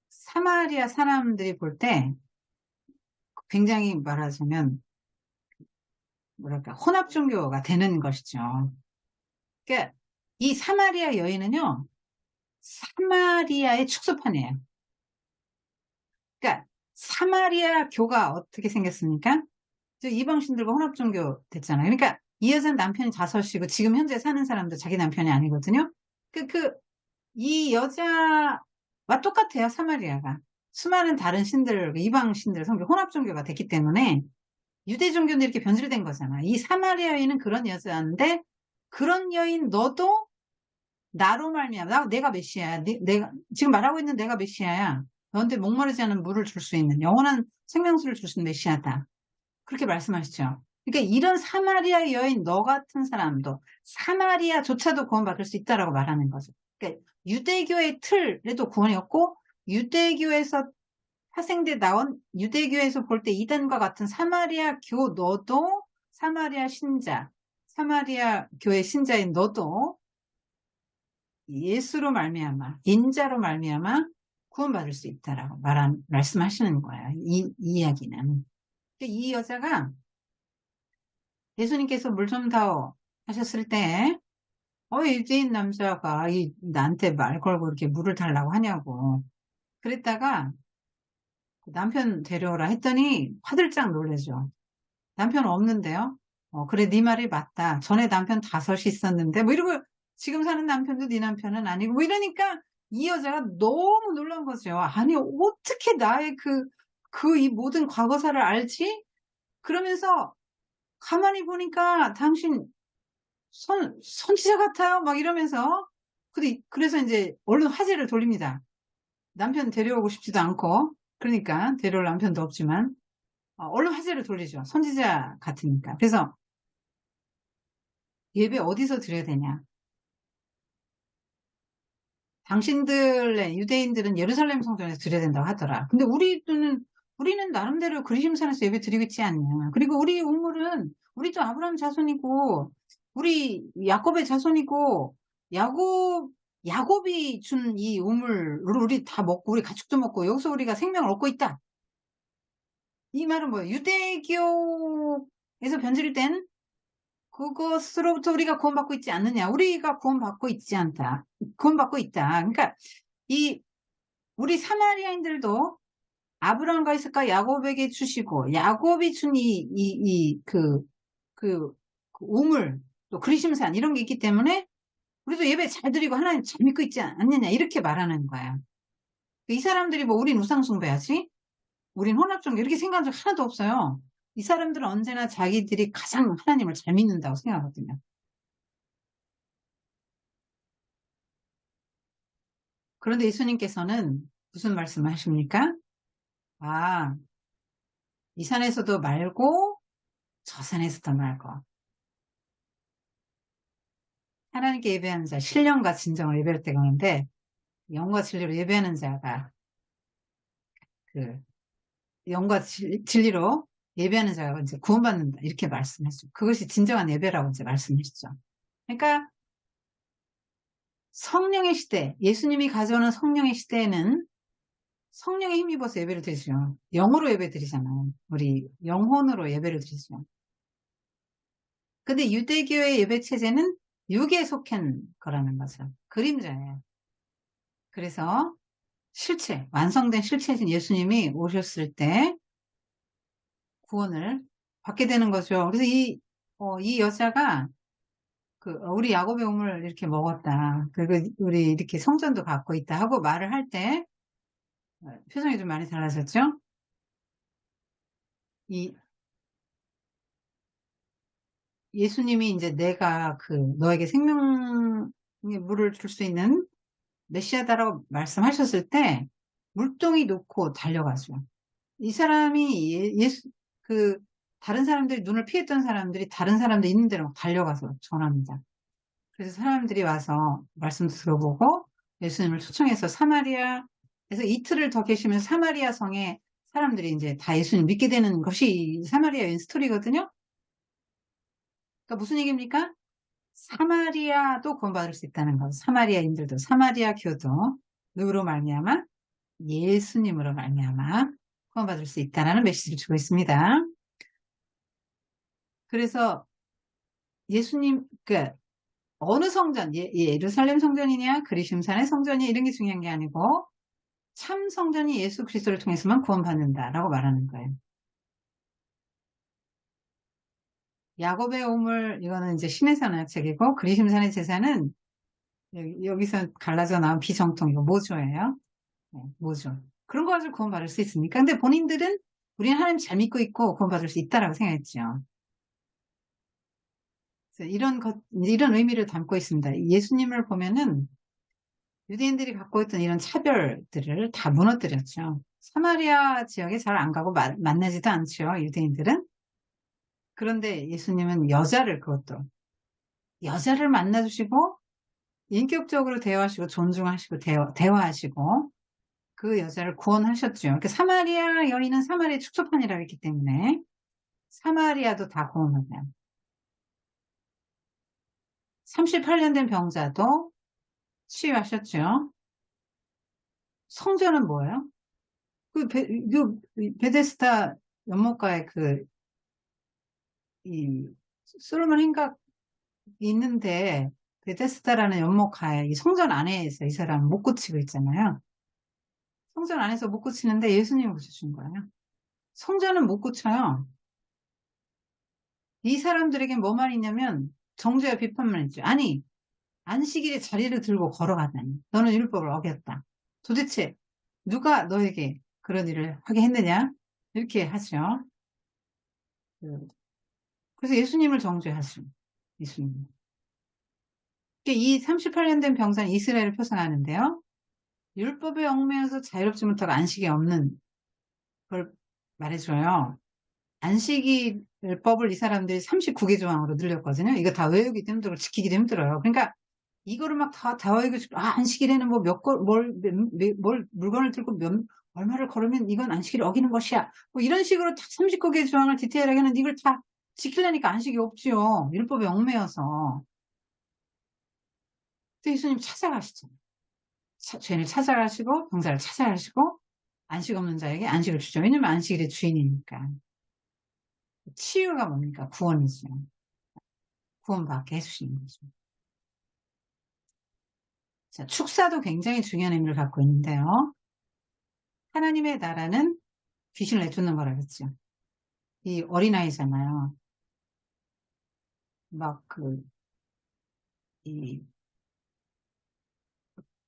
A: 사마리아 사람들이 볼 때 굉장히 말하자면 뭐랄까 혼합 종교가 되는 것이죠. 그러니까 이 사마리아 여인은요, 사마리아의 축소판이에요. 그러니까 사마리아 교가 어떻게 생겼습니까? 저 이방신들과 혼합 종교 됐잖아요. 그러니까 이 여자는 남편이 다섯이고 지금 현재 사는 사람도 자기 남편이 아니거든요. 이 여자와 똑같아요, 사마리아가. 수많은 다른 신들, 이방 신들, 성교, 혼합 종교가 됐기 때문에 유대 종교는 이렇게 변질된 거잖아. 이 사마리아 여인은 그런 여자인데 그런 여인 너도 나로 말미암아 내가 메시아야. 내가 지금 말하고 있는 내가 메시아야. 너한테 목마르지 않은 물을 줄 수 있는 영원한 생명수를 줄 수 있는 메시아다. 그렇게 말씀하시죠. 그러니까 이런 사마리아 여인 너 같은 사람도 사마리아조차도 구원받을 수 있다라고 말하는 거죠. 그러니까 유대교의 틀에도 구원이 없고 유대교에서 파생돼 나온 유대교에서 볼 때 이단과 같은 사마리아 교 너도 사마리아 신자, 사마리아 교의 신자인 너도 예수로 말미암아 인자로 말미암아 구원받을 수 있다라고 말씀하시는 거야. 이 이야기는. 이 여자가 예수님께서 물 좀 다오 하셨을 때, 유대인 남자가 나한테 말 걸고 이렇게 물을 달라고 하냐고. 그랬다가 남편 데려오라 했더니 화들짝 놀래죠. 남편 없는데요? 그래, 네 말이 맞다. 전에 남편 다섯이 있었는데, 뭐 이러고 지금 사는 남편도 네 남편은 아니고, 뭐 이러니까 이 여자가 너무 놀란 거죠. 아니, 어떻게 나의 이 모든 과거사를 알지? 그러면서 가만히 보니까 당신 선지자 같아요. 막 이러면서. 그래서 이제 얼른 화제를 돌립니다. 남편 데려오고 싶지도 않고. 그러니까 데려올 남편도 없지만. 얼른 화제를 돌리죠. 선지자 같으니까. 그래서 예배 어디서 드려야 되냐. 당신들의 유대인들은 예루살렘 성전에서 드려야 된다고 하더라. 근데 우리는 나름대로 그리심산에서 예배 드리고 있지 않냐. 그리고 우리 우물은 우리도 아브라함 자손이고 우리 야곱의 자손이고 야곱이 준 이 우물을 우리 다 먹고 우리 가축도 먹고 여기서 우리가 생명을 얻고 있다. 이 말은 뭐예요? 유대교에서 변질된 그것으로부터 우리가 구원받고 있지 않느냐? 우리가 구원받고 있지 않다. 구원받고 있다. 그러니까 우리 사마리아인들도 아브라함과 이삭과 야곱에게 주시고 야곱이 준 그 우물 또 그리심산 이런 게 있기 때문에 우리도 예배 잘 드리고 하나님 잘 믿고 있지 않느냐 이렇게 말하는 거야. 이 사람들이 뭐 우린 우상 숭배하지? 우린 혼합종교 이렇게 생각한 적 하나도 없어요. 이 사람들은 언제나 자기들이 가장 하나님을 잘 믿는다고 생각하거든요. 그런데 예수님께서는 무슨 말씀을 하십니까? 이 산에서도 말고 저 산에서도 말고 하나님께 예배하는 자, 신령과 진정을 예배할 때가 오는데 영과 진리로 예배하는 자가 영과 진리로 예배하는 자가 이제 구원받는다 이렇게 말씀했죠. 그것이 진정한 예배라고 이제 말씀했죠. 그러니까 성령의 시대, 예수님이 가져오는 성령의 시대에는 성령에 힘입어서 예배를 드리죠. 영으로 예배 드리잖아요. 우리 영혼으로 예배를 드리죠. 근데 유대교의 예배 체제는 육에 속한 거라는 거죠. 그림자예요. 그래서 완성된 실체이신 예수님이 오셨을 때 구원을 받게 되는 거죠. 그래서 이 여자가 우리 야곱의 우물 이렇게 먹었다. 그리고 우리 이렇게 성전도 갖고 있다 하고 말을 할 때 표정이 좀 많이 달라졌죠? 예수님이 이제 내가 너에게 생명의 물을 줄 수 있는 메시아다라고 말씀하셨을 때 물동이 놓고 달려가죠. 이 사람이 다른 사람들이 눈을 피했던 사람들이 다른 사람들 있는 데로 막 달려가서 전합니다. 그래서 사람들이 와서 말씀 들어보고 예수님을 초청해서 사마리아에서 이틀을 더 계시면서 사마리아 성에 사람들이 이제 다 예수님 믿게 되는 것이 사마리아 여인 스토리거든요. 그러니까 무슨 얘기입니까? 사마리아도 구원받을 수 있다는 것. 사마리아인들도 사마리아 교도 누구로 말미암아? 예수님으로 말미암아 구원받을 수 있다라는 메시지를 주고 있습니다. 그래서 예수님 그 어느 성전, 예루살렘 성전이냐, 그리심산의 성전이냐 이런 게 중요한 게 아니고 참 성전이 예수 그리스도를 통해서만 구원받는다라고 말하는 거예요. 야곱의 우물 이거는 이제 신의 산악책이고 그리심산의 제사는 여기서 갈라져 나온 비정통이고 모조예요. 네, 모조. 그런 거 가지고 구원받을 수 있습니까? 근데 본인들은 우리는 하나님 잘 믿고 있고 구원받을 수 있다라고 생각했죠. 그래서 이런 의미를 담고 있습니다. 예수님을 보면은 유대인들이 갖고 있던 이런 차별들을 다 무너뜨렸죠. 사마리아 지역에 잘 안 가고 만나지도 않죠, 유대인들은. 그런데 예수님은 그것도 여자를 만나주시고 인격적으로 대화하시고 존중하시고 대화하시고 그 여자를 구원하셨죠. 그러니까 사마리아 여인은 사마리아 축소판이라고 했기 때문에 사마리아도 다 구원받아요. 38년 된 병자도 치유하셨죠. 성전은 뭐예요? 베데스다 연못가에 이 솔로몬 행각이 있는데 베데스다라는 연못가에 이 성전 안에서 이 사람 못 고치고 있잖아요. 성전 안에서 못 고치는데 예수님이 고쳐준 거예요. 성전은 못 고쳐요. 이 사람들에겐 뭐만 있냐면 정죄와 비판만 있죠. 아니 안식일에 자리를 들고 걸어가다니 너는 율법을 어겼다. 도대체 누가 너에게 그런 일을 하게 했느냐? 이렇게 하죠. 그래서 예수님을 정죄하죠. 예수님. 이 38년 된 병사는 이스라엘을 표상하는데요. 율법에 얽매여서 자유롭지 못하고 안식이 없는 걸 말해줘요. 안식일법을 이 사람들이 39개 조항으로 늘렸거든요. 이거 다 외우기도 힘들고 지키기도 힘들어요. 그러니까 이거를 막 다 외우고 안식일에는 뭐 뭘 물건을 들고 얼마를 걸으면 이건 안식일을 어기는 것이야. 뭐 이런 식으로 다 39개 조항을 디테일하게 하는데 이걸 다 지키려니까 안식이 없지요. 율법에 얽매여서. 그래서 예수님 찾아가시잖아요. 죄인을 찾아가시고 병자를 찾아가시고 안식 없는 자에게 안식을 주죠. 왜냐면 안식일의 주인이니까. 치유가 뭡니까? 구원이죠. 구원받게 해주시는 거죠. 자, 축사도 굉장히 중요한 의미를 갖고 있는데요. 하나님의 나라는 귀신을 내쫓는 거라 그랬죠. 이 어린아이잖아요. 막 이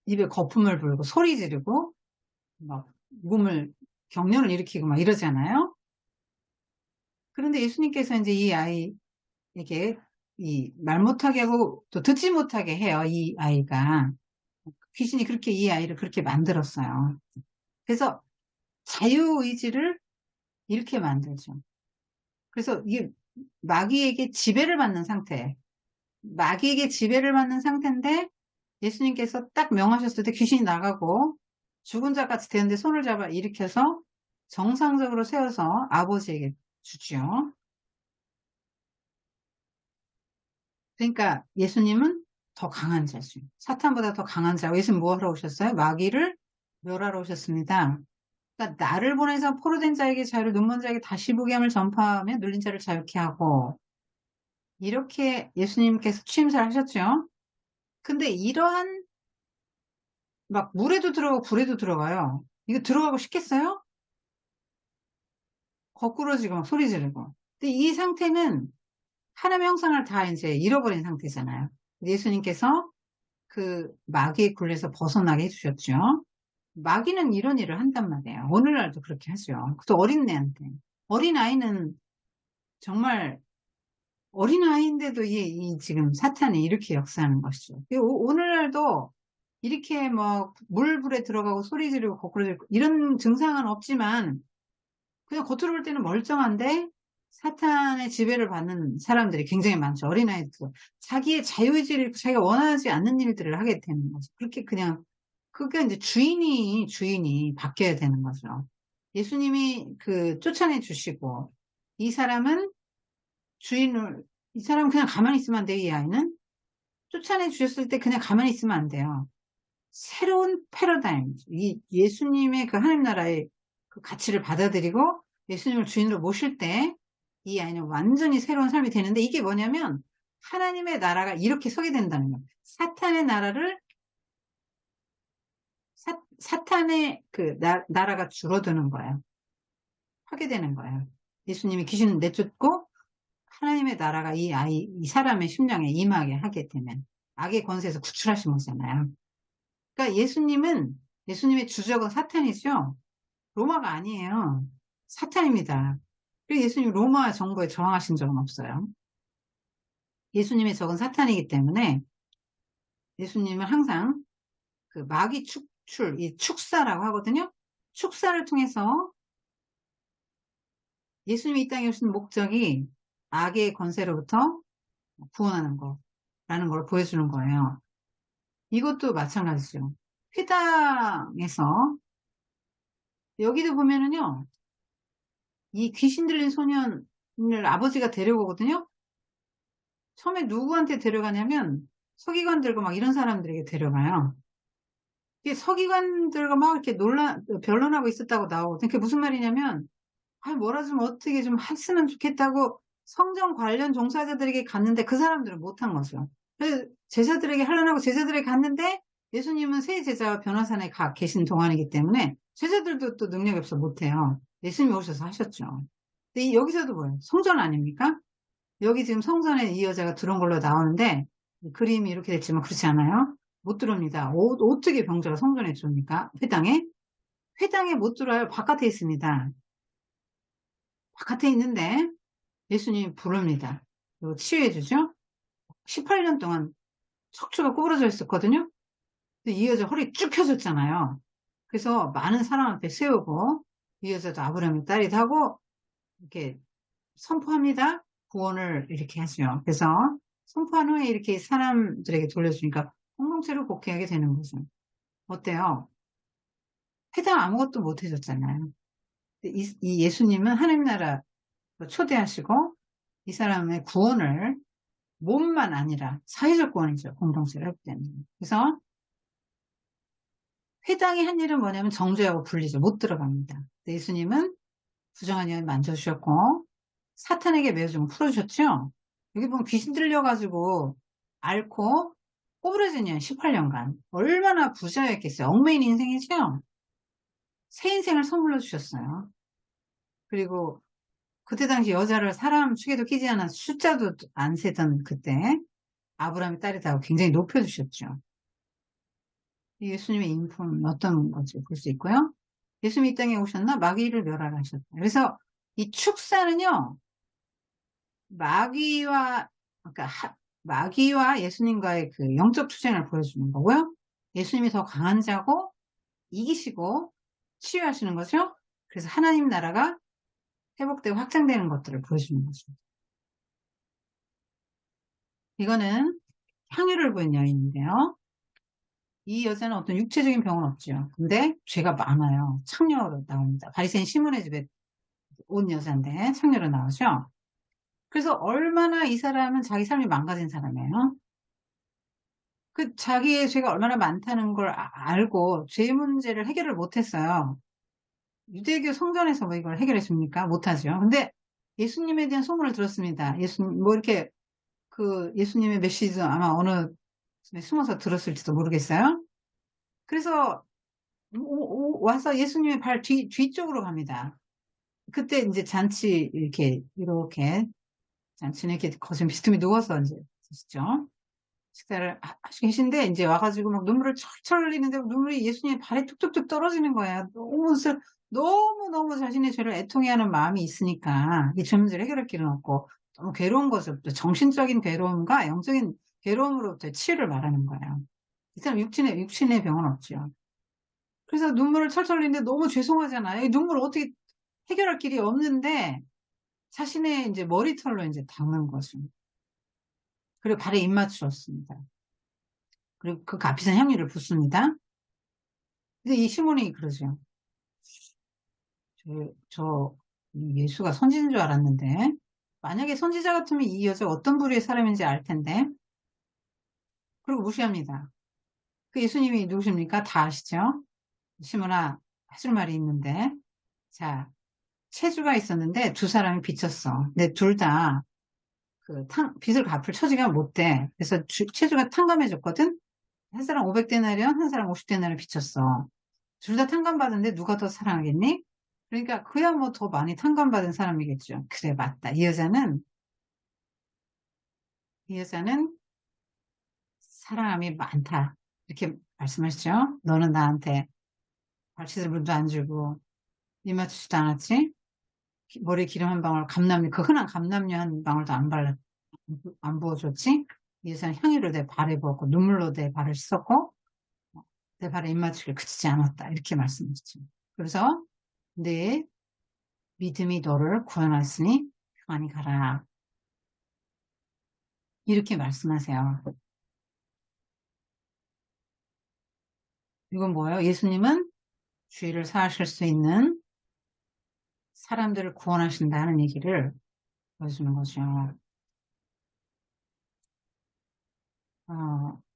A: 입에 거품을 불고 소리 지르고 막 경련을 일으키고 막 이러잖아요. 그런데 예수님께서 이제 이 아이에게 이 말 못하게 하고 또 듣지 못하게 해요. 이 아이가. 귀신이 이 아이를 그렇게 만들었어요. 그래서 자유의지를 이렇게 만들죠. 그래서 이게 마귀에게 지배를 받는 상태. 마귀에게 지배를 받는 상태인데 예수님께서 딱 명하셨을 때 귀신이 나가고 죽은 자같이 되는데 손을 잡아 일으켜서 정상적으로 세워서 아버지에게 주죠. 그러니까 예수님은 더 강한 자죠. 사탄보다 더 강한 자고 예수님 뭐 하러 오셨어요? 마귀를 멸하러 오셨습니다. 그러니까 나를 보내서 포로된 자에게 자유를 눈먼 자에게 다시 보게 함을 전파하며 눌린 자를 자유케 하고 이렇게 예수님께서 취임사를 하셨죠. 근데 이러한 막 물에도 들어가고 불에도 들어가요. 이거 들어가고 싶겠어요? 거꾸로 지금 막 소리 지르고. 근데 이 상태는 하나님의 형상을 다 이제 잃어버린 상태잖아요. 예수님께서 그 마귀의 굴레에서 벗어나게 해주셨죠. 마귀는 이런 일을 한단 말이에요. 오늘날도 그렇게 하죠. 또 어린애한테. 어린아이는 정말 어린아이인데도 지금 사탄이 이렇게 역사하는 것이죠. 오늘날도 이렇게 뭐 물불에 들어가고 소리 지르고 거꾸로 지르고 이런 증상은 없지만 그냥 겉으로 볼 때는 멀쩡한데 사탄의 지배를 받는 사람들이 굉장히 많죠. 어린아이도 자기의 자유의지를 자기가 원하지 않는 일들을 하게 되는 거죠. 그렇게 그냥 그게 이제 주인이 바뀌어야 되는 거죠. 예수님이 그 쫓아내 주시고, 이 사람은 주인을, 이 사람은 그냥 가만히 있으면 안 돼요, 이 아이는. 쫓아내 주셨을 때 그냥 가만히 있으면 안 돼요. 새로운 패러다임, 이 예수님의 그 하나님 나라의 그 가치를 받아들이고 예수님을 주인으로 모실 때 이 아이는 완전히 새로운 삶이 되는데 이게 뭐냐면 하나님의 나라가 이렇게 서게 된다는 거예요. 사탄의 나라를 사탄의 그 나라가 줄어드는 거예요. 하게 되는 거예요. 예수님이 귀신을 내쫓고 하나님의 나라가 이 사람의 심령에 임하게 하게 되면 악의 권세에서 구출하신 거잖아요. 그러니까 예수님의 주적은 사탄이죠. 로마가 아니에요. 사탄입니다. 그리고 예수님 로마 정부에 저항하신 적은 없어요. 예수님의 적은 사탄이기 때문에 예수님은 항상 그 마귀 축출, 이 축사라고 하거든요. 축사를 통해서 예수님이 이 땅에 오신 목적이 악의 권세로부터 구원하는 거라는 걸 보여주는 거예요. 이것도 마찬가지죠. 회당에서 여기도 보면은요, 이 귀신 들린 소년을 아버지가 데려오거든요. 처음에 누구한테 데려가냐면 서기관들과 막 이런 사람들에게 데려가요. 이게 서기관들과 막 이렇게 변론하고 있었다고 나오거든요. 그게 무슨 말이냐면, 뭐라 좀 어떻게 좀 했으면 좋겠다고 성전 관련 종사자들에게 갔는데 그 사람들은 못한 거죠. 그래서 제자들에게 하려고 제자들에게 갔는데 예수님은 세 제자와 변호사에 계신 동안이기 때문에 제자들도 또 능력이 없어 못해요. 예수님이 오셔서 하셨죠. 근데 여기서도 뭐예요? 성전 아닙니까? 여기 지금 성전에 이 여자가 들어온 걸로 나오는데 그림이 이렇게 됐지만 그렇지 않아요? 못 들어옵니다. 어떻게 병자가 성전에 들어옵니까? 회당에? 회당에 못 들어와요. 바깥에 있습니다. 바깥에 있는데 예수님이 부릅니다. 그리고 치유해주죠? 18년 동안 척추가 구부러져 있었거든요? 근데 이 여자 허리 쭉 펴졌잖아요. 그래서 많은 사람 앞에 세우고 이 여자도 아브라함의 딸이다 하고 이렇게 선포합니다. 구원을 이렇게 하죠. 그래서 선포한 후에 이렇게 사람들에게 돌려주니까 공동체로 복귀하게 되는 거죠. 어때요? 회당 아무것도 못 해줬잖아요. 이 예수님은 하나님 나라 초대하시고 이 사람의 구원을 몸만 아니라 사회적 구원이죠. 공동체를 했기 때문에. 그래서 회당이 한 일은 뭐냐면 정죄하고 분리죠. 못 들어갑니다. 예수님은 부정한 영을 만져주셨고 사탄에게 매우 좀 풀어주셨죠. 여기 보면 귀신 들려가지고 앓고 꼬부러진 년 18년간 얼마나 부자였겠어요. 얽매인 인생이죠. 새 인생을 선물로 주셨어요. 그리고 그때 당시 여자를 사람 축에도 끼지 않아 숫자도 안 세던 그때 아브라함의 딸이라고 굉장히 높여주셨죠. 예수님의 인품 어떤 건지 볼 수 있고요. 예수님이 이 땅에 오셨나? 마귀를 멸하라 하셨다. 그래서 이 축사는요, 그러니까 마귀와 예수님과의 그 영적 투쟁을 보여주는 거고요. 예수님이 더 강한 자고 이기시고 치유하시는 거죠. 그래서 하나님 나라가 회복되고 확장되는 것들을 보여주는 거죠. 이거는 향유를 부은 여인인데요. 이 여자는 어떤 육체적인 병은 없죠. 근데 죄가 많아요. 창녀로 나옵니다. 바리새인 시몬의 집에 온 여자인데 창녀로 나오죠. 그래서 얼마나 이 사람은 자기 삶이 망가진 사람이에요. 그 자기의 죄가 얼마나 많다는 걸 알고 죄 문제를 해결을 못했어요. 유대교 성전에서 뭐 이걸 해결해 줍니까? 못하죠. 근데 예수님에 대한 소문을 들었습니다. 예수님 뭐 이렇게 그 예수님의 메시지도 아마 어느 숨어서 들었을지도 모르겠어요. 그래서 와서 예수님의 발 뒤쪽으로 갑니다. 그때 이제 이렇게 잔치는 이렇게 거슴 비스듬히 누워서 이제 드시죠. 식사를 하시고 계신데 이제 와가지고 막 눈물을 철철 흘리는데 눈물이 예수님의 발에 뚝뚝뚝 떨어지는 거야. 너무 자신의 죄를 애통해하는 마음이 있으니까 이 죄 문제를 해결할 길은 없고 너무 괴로운 것으로부터 정신적인 괴로움과 영적인 괴로움으로부터 치유를 말하는 거예요. 이 사람 육신의 병은 없죠. 그래서 눈물을 철철 흘리는데 너무 죄송하잖아요. 이 눈물을 어떻게 해결할 길이 없는데 자신의 이제 머리털로 이제 닦는 거죠. 그리고 발에 입 맞추었습니다. 그리고 그 값비싼 향유를 붓습니다. 근데 이 시몬이 그러죠. 이 예수가 선지자인 줄 알았는데, 만약에 선지자 같으면 이 여자 어떤 부류의 사람인지 알 텐데, 그리고 무시합니다. 그 예수님이 누구십니까? 다 아시죠? 시몬아, 해줄 말이 있는데, 자, 체주가 있었는데 두 사람이 빚졌어. 근데 둘 다 빚을 갚을 처지가 못 돼. 그래서 체주가 탕감해줬거든? 한 사람 500데나리온, 한 사람 50데나리온 빚졌어. 둘 다 탕감받은데 누가 더 사랑하겠니? 그러니까 그야 뭐 더 많이 탕감받은 사람이겠죠. 그래, 맞다. 이 여자는 사랑함이 많다. 이렇게 말씀하시죠? 너는 나한테 발치들 물도 안 주고, 입 맞추지도 않았지? 머리에 기름 한 방울, 그 흔한 감남류 한 방울도 안 부어줬지? 이 여자는 향유를 내 발에 부었고, 눈물로 내 발을 씻었고, 내 발에 입 맞추기를 그치지 않았다. 이렇게 말씀하시죠. 그래서, 내 믿음이 너를 구원하였으니, 그만이 가라. 이렇게 말씀하세요. 이건 뭐예요? 예수님은 주의를 사하실 수 있는 사람들을 구원하신다는 얘기를 보여주는 거죠.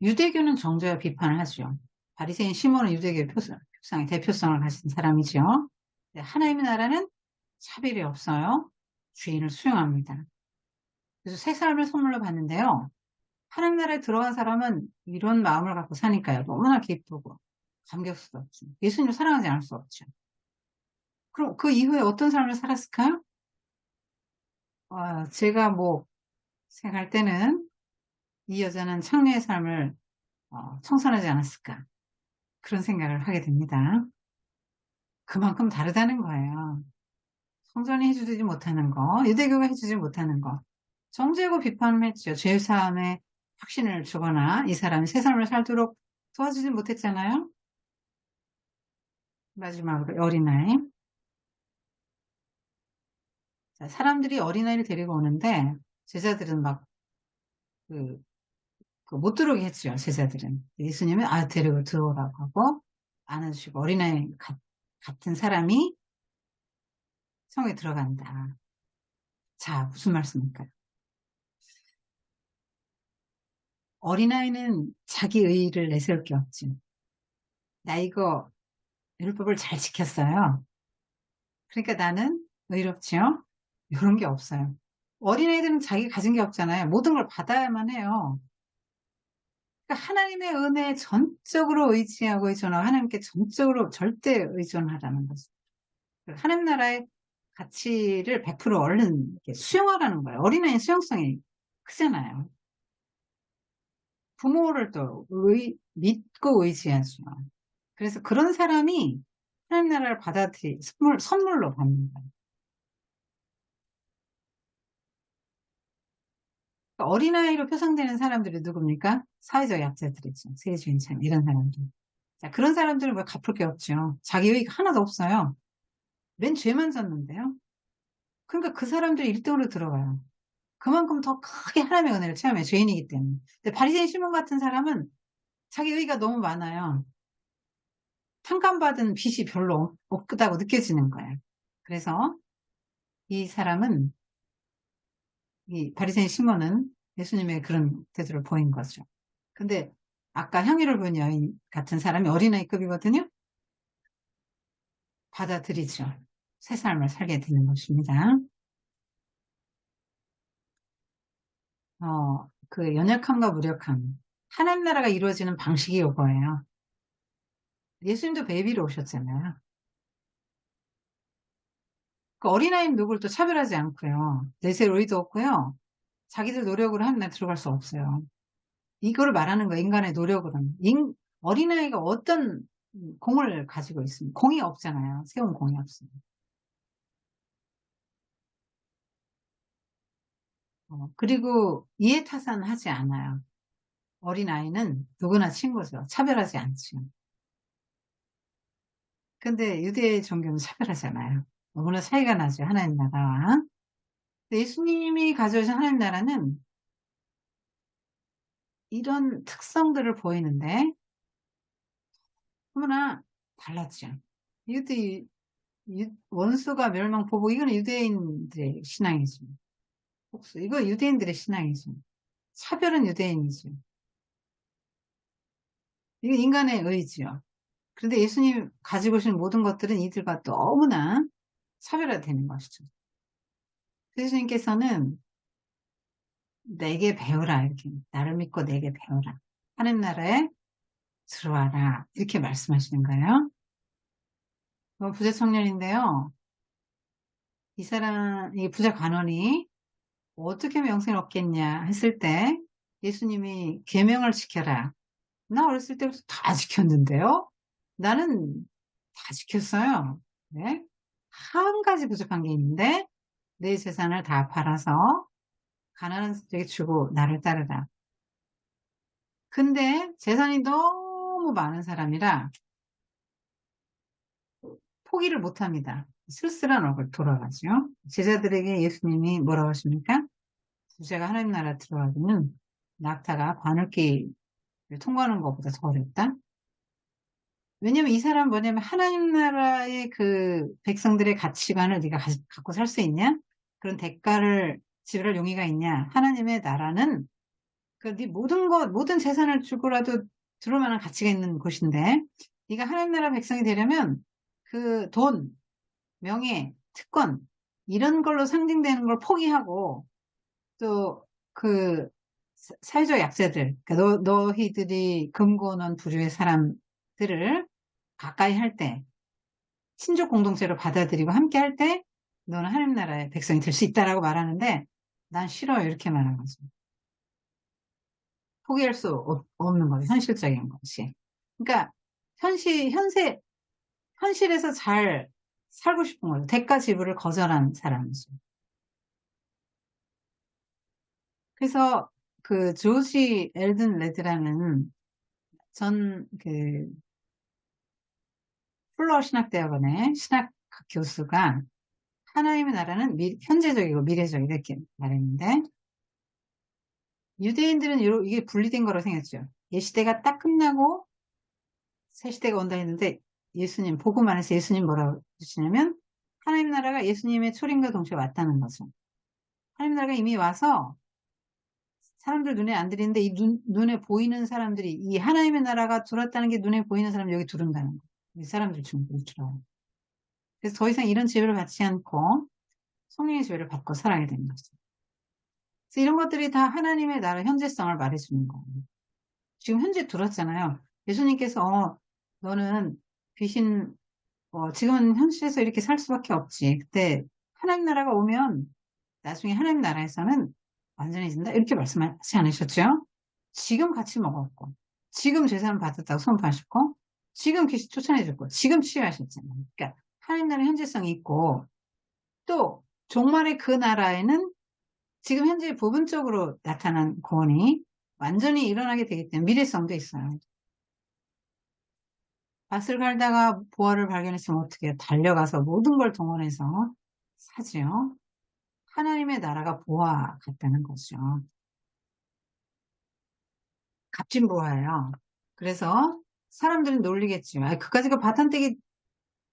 A: 유대교는 정죄와 비판을 하죠. 바리새인 시몬은 유대교의 표상의 대표성을 가진 사람이죠. 하나님의 나라는 차별이 없어요. 주인을 수용합니다. 그래서 새 삶을 선물로 받는데요. 하나님 나라에 들어간 사람은 이런 마음을 갖고 사니까요. 너무나 기쁘고 감격스럽죠. 예수님을 사랑하지 않을 수 없죠. 그럼 그 이후에 어떤 삶을 살았을까요? 제가 뭐 생각할 때는 이 여자는 창녀의 삶을 청산하지 않았을까 그런 생각을 하게 됩니다. 그만큼 다르다는 거예요. 성전이 해주지 못하는 거, 유대교가 해주지 못하는 거. 정죄고 비판을 했죠. 죄사함에 확신을 주거나 이 사람이 새 삶을 살도록 도와주지 못했잖아요. 마지막으로 어린아이. 자, 사람들이 어린아이를 데리고 오는데 제자들은 막 그, 못 들어오게 했죠. 제자들은. 예수님은 데리고 들어오라고 하고 안아주시고 어린아이 같은 사람이 성에 들어간다. 자, 무슨 말씀일까요? 어린아이는 자기 의의를 내세울 게 없지. 나 이거 율법을 잘 지켰어요. 그러니까 나는 의롭지요? 이런 게 없어요. 어린아이들은 자기 가진 게 없잖아요. 모든 걸 받아야만 해요. 그러니까 하나님의 은혜에 전적으로 의지하고 의존하고 하나님께 전적으로 절대 의존하라는 거죠. 하나님 나라의 가치를 100% 얼른 수용하라는 거예요. 어린아이 수용성이 크잖아요. 부모를 또 믿고 의지하죠. 그래서 그런 사람이 하나님 나라를 선물로 받는 거예요. 그러니까 어린아이로 표상되는 사람들이 누굽니까? 사회적 약자들이죠. 세주인참 이런 사람들. 자, 그런 사람들은 왜 갚을 게 없죠. 자기 의의가 하나도 없어요. 맨 죄만 졌는데요. 그러니까 그 사람들이 1등으로 들어가요. 그만큼 더 크게 하나님의 은혜를 체험해요. 죄인이기 때문에. 근데 바리새인 시몬 같은 사람은 자기 의의가 너무 많아요. 평가받은 빚이 별로 없다고 느껴지는 거예요. 그래서 이 사람은 이 바리새인 시몬은 예수님의 그런 태도를 보인 거죠. 근데 아까 향유를 본 여인 같은 사람이 어린아이급이거든요. 받아들이죠. 새 삶을 살게 되는 것입니다. 그 연약함과 무력함. 하나님 나라가 이루어지는 방식이 이거예요. 예수님도 베이비로 오셨잖아요. 그 어린아이 누구를 또 차별하지 않고요. 내세울 의도 없고요. 자기들 노력으로 하는 날 들어갈 수 없어요. 이거를 말하는 거예요. 인간의 노력으로는. 어린아이가 어떤 공을 가지고 있습니까? 공이 없잖아요. 세운 공이 없습니다. 그리고 이해타산하지 않아요. 어린아이는 누구나 친구죠. 차별하지 않죠. 근데 유대 종교는 차별하잖아요. 너무나 차이가 나죠. 하나님 나라와. 예수님이 가져오신 하나님 나라는 이런 특성들을 보이는데 너무나 달랐죠. 이것도 원수가 멸망포고, 이거는 유대인들의 신앙이죠. 복수. 이거 유대인들의 신앙이죠. 차별은 유대인이죠. 이거 인간의 의지요. 그런데 예수님 가지고 오신 모든 것들은 이들과 너무나 차별화되는 것이죠. 예수님께서는 내게 배우라, 이렇게. 나를 믿고 내게 배우라. 하는 나라에 들어와라. 이렇게 말씀하시는 거예요. 부자 청년인데요. 이 부자 관원이 어떻게 하면 영생을 얻겠냐 했을 때 예수님이 계명을 지켜라. 나 어렸을 때부터 다 지켰는데요. 나는 다 지켰어요. 네? 한 가지 부족한 게 있는데 내 재산을 다 팔아서 가난한 자에게 주고 나를 따르라. 근데 재산이 너무 많은 사람이라 포기를 못합니다. 쓸쓸한 얼굴 돌아가죠. 제자들에게 예수님이 뭐라고 하십니까? 부자가 하나님 나라 들어가기는 낙타가 바늘길을 통과하는 것보다 더 어렵다. 왜냐면 이 사람 뭐냐면 하나님 나라의 그 백성들의 가치관을 네가 갖고 살 수 있냐? 그런 대가를 지불할 용의가 있냐? 하나님의 나라는 네 모든 재산을 주고라도 들어올 만한 가치가 있는 곳인데 네가 하나님 나라 백성이 되려면 그 돈, 명예, 특권 이런 걸로 상징되는 걸 포기하고 또 그 사회적 약자들, 그러니까 너희들이 금고는 부류의 사람들을 가까이 할 때, 친족 공동체로 받아들이고 함께 할 때, 너는 하나님 나라의 백성이 될 수 있다라고 말하는데, 난 싫어요. 이렇게 말하는 거죠. 포기할 수 없는 거죠. 현실적인 것이. 그러니까, 현실에서 잘 살고 싶은 거죠. 대가 지불을 거절한 사람이죠. 그래서 그 조지 엘든 레드라는 풀러 신학대학원의 신학 교수가 하나님의 나라는 현재적이고 미래적이다 이렇게 말했는데 유대인들은 이게 분리된 거라고 생각했죠. 예시대가 딱 끝나고 새 시대가 온다 했는데 예수님 복음 안에서 예수님 뭐라고 주시냐면 하나님 나라가 예수님의 초림과 동시에 왔다는 거죠. 하나님 나라가 이미 와서 사람들 눈에 안 들이는데 이 눈에 보이는 사람들이 이 하나님의 나라가 들어왔다는 게 눈에 보이는 사람 여기 들어온다는 거예요. 이 사람들 중으로 들어와요. 그래서 더 이상 이런 지배를 받지 않고 성령의 지배를 받고 살아야 되는 거죠. 그래서 이런 것들이 다 하나님의 나라 현재성을 말해주는 거예요. 지금 현재 들었잖아요. 예수님께서 너는 지금은 현실에서 이렇게 살 수밖에 없지. 그때 하나님 나라가 오면 나중에 하나님 나라에서는 완전해진다. 이렇게 말씀하지 않으셨죠? 지금 같이 먹었고, 지금 재산 받았다고 선포하셨고, 지금 귀신 쫓아내줬고, 지금 치유하셨잖아요. 그러니까 하나님 나라 현재성이 있고, 또 종말의 그 나라에는 지금 현재 부분적으로 나타난 구원이 완전히 일어나게 되기 때문에 미래성도 있어요. 밭을 갈다가 보화를 발견했으면 어떻게 해요? 달려가서 모든 걸 동원해서 사지요. 하나님의 나라가 보화 같다는 거죠. 값진 보화예요. 그래서 사람들은 놀리겠죠. 그까짓 거 밭 한 떼기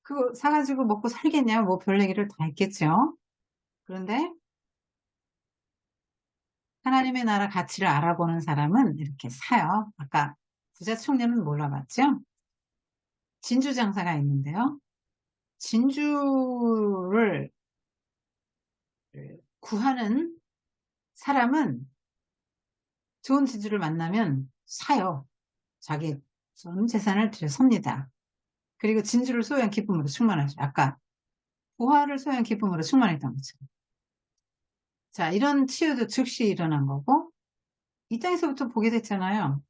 A: 그거 사가지고 먹고 살겠냐? 뭐 별 얘기를 다 했겠죠. 그런데 하나님의 나라 가치를 알아보는 사람은 이렇게 사요. 아까 부자 청년은 몰라봤죠? 진주 장사가 있는데요. 진주를 구하는 사람은 좋은 진주를 만나면 사요. 자기 전 재산을 들여 섭니다. 그리고 진주를 소유한 기쁨으로 충만하죠. 아까 부화를 소유한 기쁨으로 충만했던 거죠. 자, 이런 치유도 즉시 일어난 거고 이 땅에서부터 보게 됐잖아요.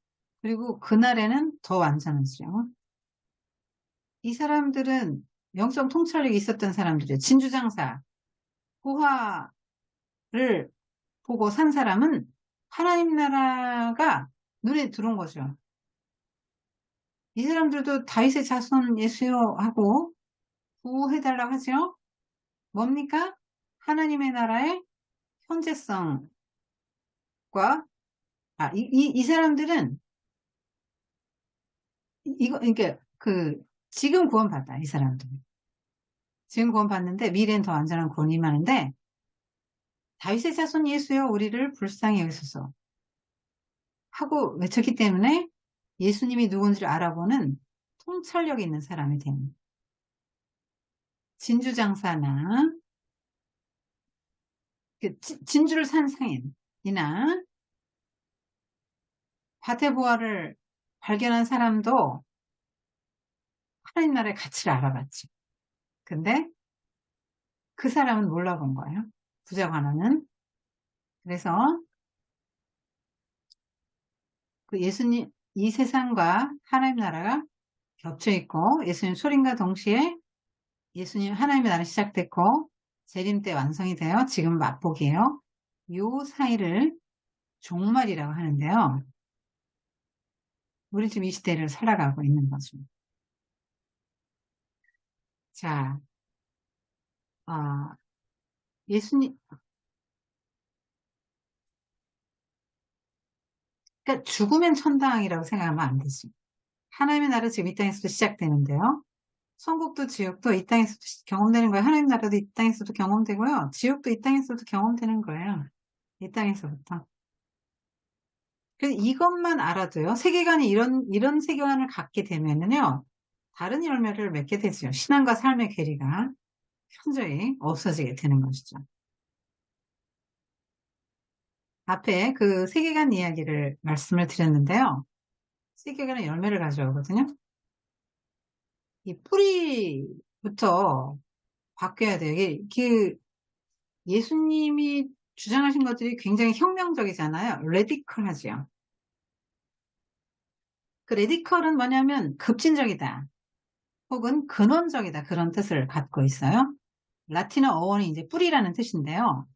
A: 그리고 그날에는 더 완전하죠. 이 사람들은 영적 통찰력이 있었던 사람들이에요. 진주장사, 부화를 보고 산 사람은 하나님 나라가 눈에 들어온 거죠. 이 사람들도 다윗의 자손 예수여 하고 구해달라고 하죠. 뭡니까? 하나님의 나라의 현재성과 이 사람들은 이거 그러니까 지금 구원받아 이 사람들. 지금 구원 받는데 미래엔 더 완전한 구원이 임하는데 다윗의 자손 예수여 우리를 불쌍히 여기소서 하고 외쳤기 때문에 예수님이 누군지를 알아보는 통찰력 있는 사람이 됩니다. 진주장사나 진주를 산 상인이나 밭의 보화를 발견한 사람도 하나님 나라의 가치를 알아봤지. 근데 그 사람은 몰라본 거예요. 부자관원은. 그래서 그 예수님, 이 세상과 하나님 나라가 겹쳐 있고 예수님 소림과 동시에 예수님 하나님의 나라 시작됐고 재림 때 완성이 되어 지금 맛보기예요. 요 사이를 종말이라고 하는데요. 우리 지금 이 시대를 살아가고 있는 거죠. 자, 예수님, 그러니까 죽으면 천당이라고 생각하면 안 되지. 하나님의 나라 지금 이 땅에서도 시작되는데요. 천국도 지옥도 이 땅에서도 경험되는 거예요. 하나님 나라도 이 땅에서도 경험되고요. 지옥도 이 땅에서도 경험되는 거예요. 이 땅에서부터. 그래서 이것만 알아도요. 세계관이 이런 세계관을 갖게 되면은요. 다른 열매를 맺게 되죠. 신앙과 삶의 괴리가 현저히 없어지게 되는 것이죠. 앞에 그 세계관 이야기를 말씀을 드렸는데요. 세계관은 열매를 가져오거든요. 이 뿌리부터 바뀌어야 돼요. 예수님이 주장하신 것들이 굉장히 혁명적이잖아요. 레디컬하죠. 그 레디컬은 뭐냐면 급진적이다. 혹은 근원적이다. 그런 뜻을 갖고 있어요. 라틴어 어원이 이제 뿌리라는 뜻인데요.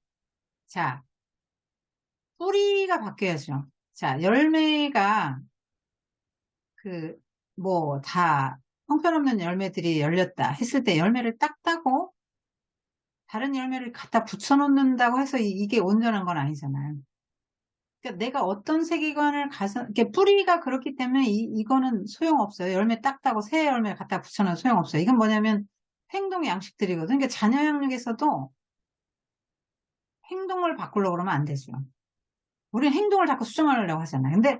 A: 자, 뿌리가 바뀌어야죠. 자, 열매가 다 형편없는 열매들이 열렸다 했을 때 열매를 딱 따고 다른 열매를 갖다 붙여놓는다고 해서 이게 온전한 건 아니잖아요. 그러니까 내가 어떤 세계관을 이렇게 뿌리가 그렇기 때문에 이거는 소용없어요. 열매 딱 따고 새 열매를 갖다 붙여놔도 소용없어요. 이건 뭐냐면 행동 양식들이거든요. 그러니까 자녀 양육에서도 행동을 바꾸려고 그러면 안 되죠. 우리는 행동을 자꾸 수정하려고 하잖아요. 근데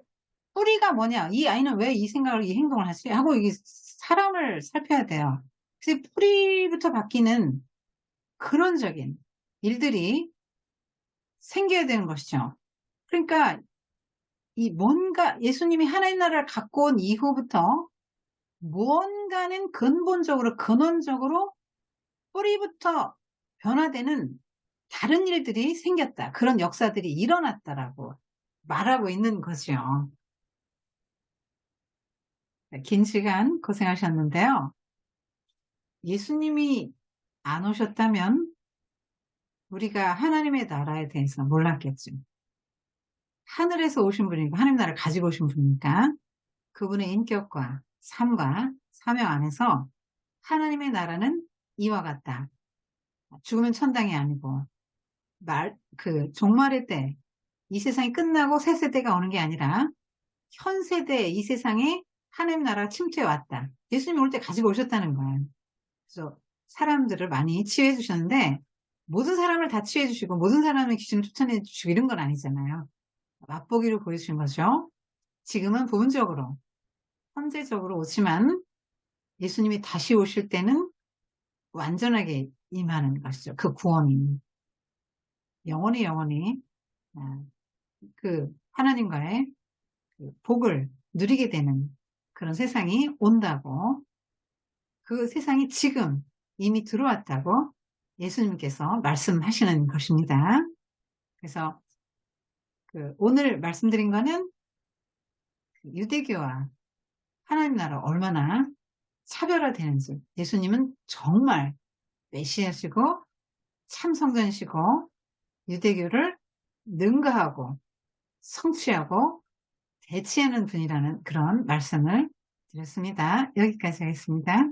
A: 뿌리가 뭐냐? 이 아이는 왜 이 생각을, 이 행동을 하지? 하고 이게 사람을 살펴야 돼요. 그래서 뿌리부터 바뀌는 근원적인 일들이 생겨야 되는 것이죠. 그러니까 뭔가 예수님이 하나님 나라를 갖고 온 이후부터 무언가는 근원적으로 뿌리부터 변화되는 다른 일들이 생겼다. 그런 역사들이 일어났다라고 말하고 있는 거죠. 긴 시간 고생하셨는데요. 예수님이 안 오셨다면 우리가 하나님의 나라에 대해서 몰랐겠죠. 하늘에서 오신 분이고 하나님 나라를 가지고 오신 분이니까 그분의 인격과 삶과 사명 안에서 하나님의 나라는 이와 같다. 죽으면 천당이 아니고 종말의 때 이 세상이 끝나고 새 세대가 오는 게 아니라 현 세대에 이 세상에 하나님 나라가 침투해 왔다. 예수님 올 때 가지고 오셨다는 거예요. 그래서 사람들을 많이 치유해 주셨는데 모든 사람을 다 치유해 주시고 모든 사람의 기준을 추천해 주시고 이런 건 아니잖아요. 맛보기로 보여주신 거죠. 지금은 부분적으로 현재적으로 오지만 예수님이 다시 오실 때는 완전하게 임하는 것이죠. 그 구원이 영원히 그 하나님과의 그 복을 누리게 되는 그런 세상이 온다고, 그 세상이 지금 이미 들어왔다고 예수님께서 말씀하시는 것입니다. 그래서 오늘 말씀드린 거는 유대교와 하나님 나라 얼마나 차별화되는지, 예수님은 정말 메시아시고 참 성전이시고 유대교를 능가하고 성취하고 대치하는 분이라는 그런 말씀을 드렸습니다. 여기까지 하겠습니다.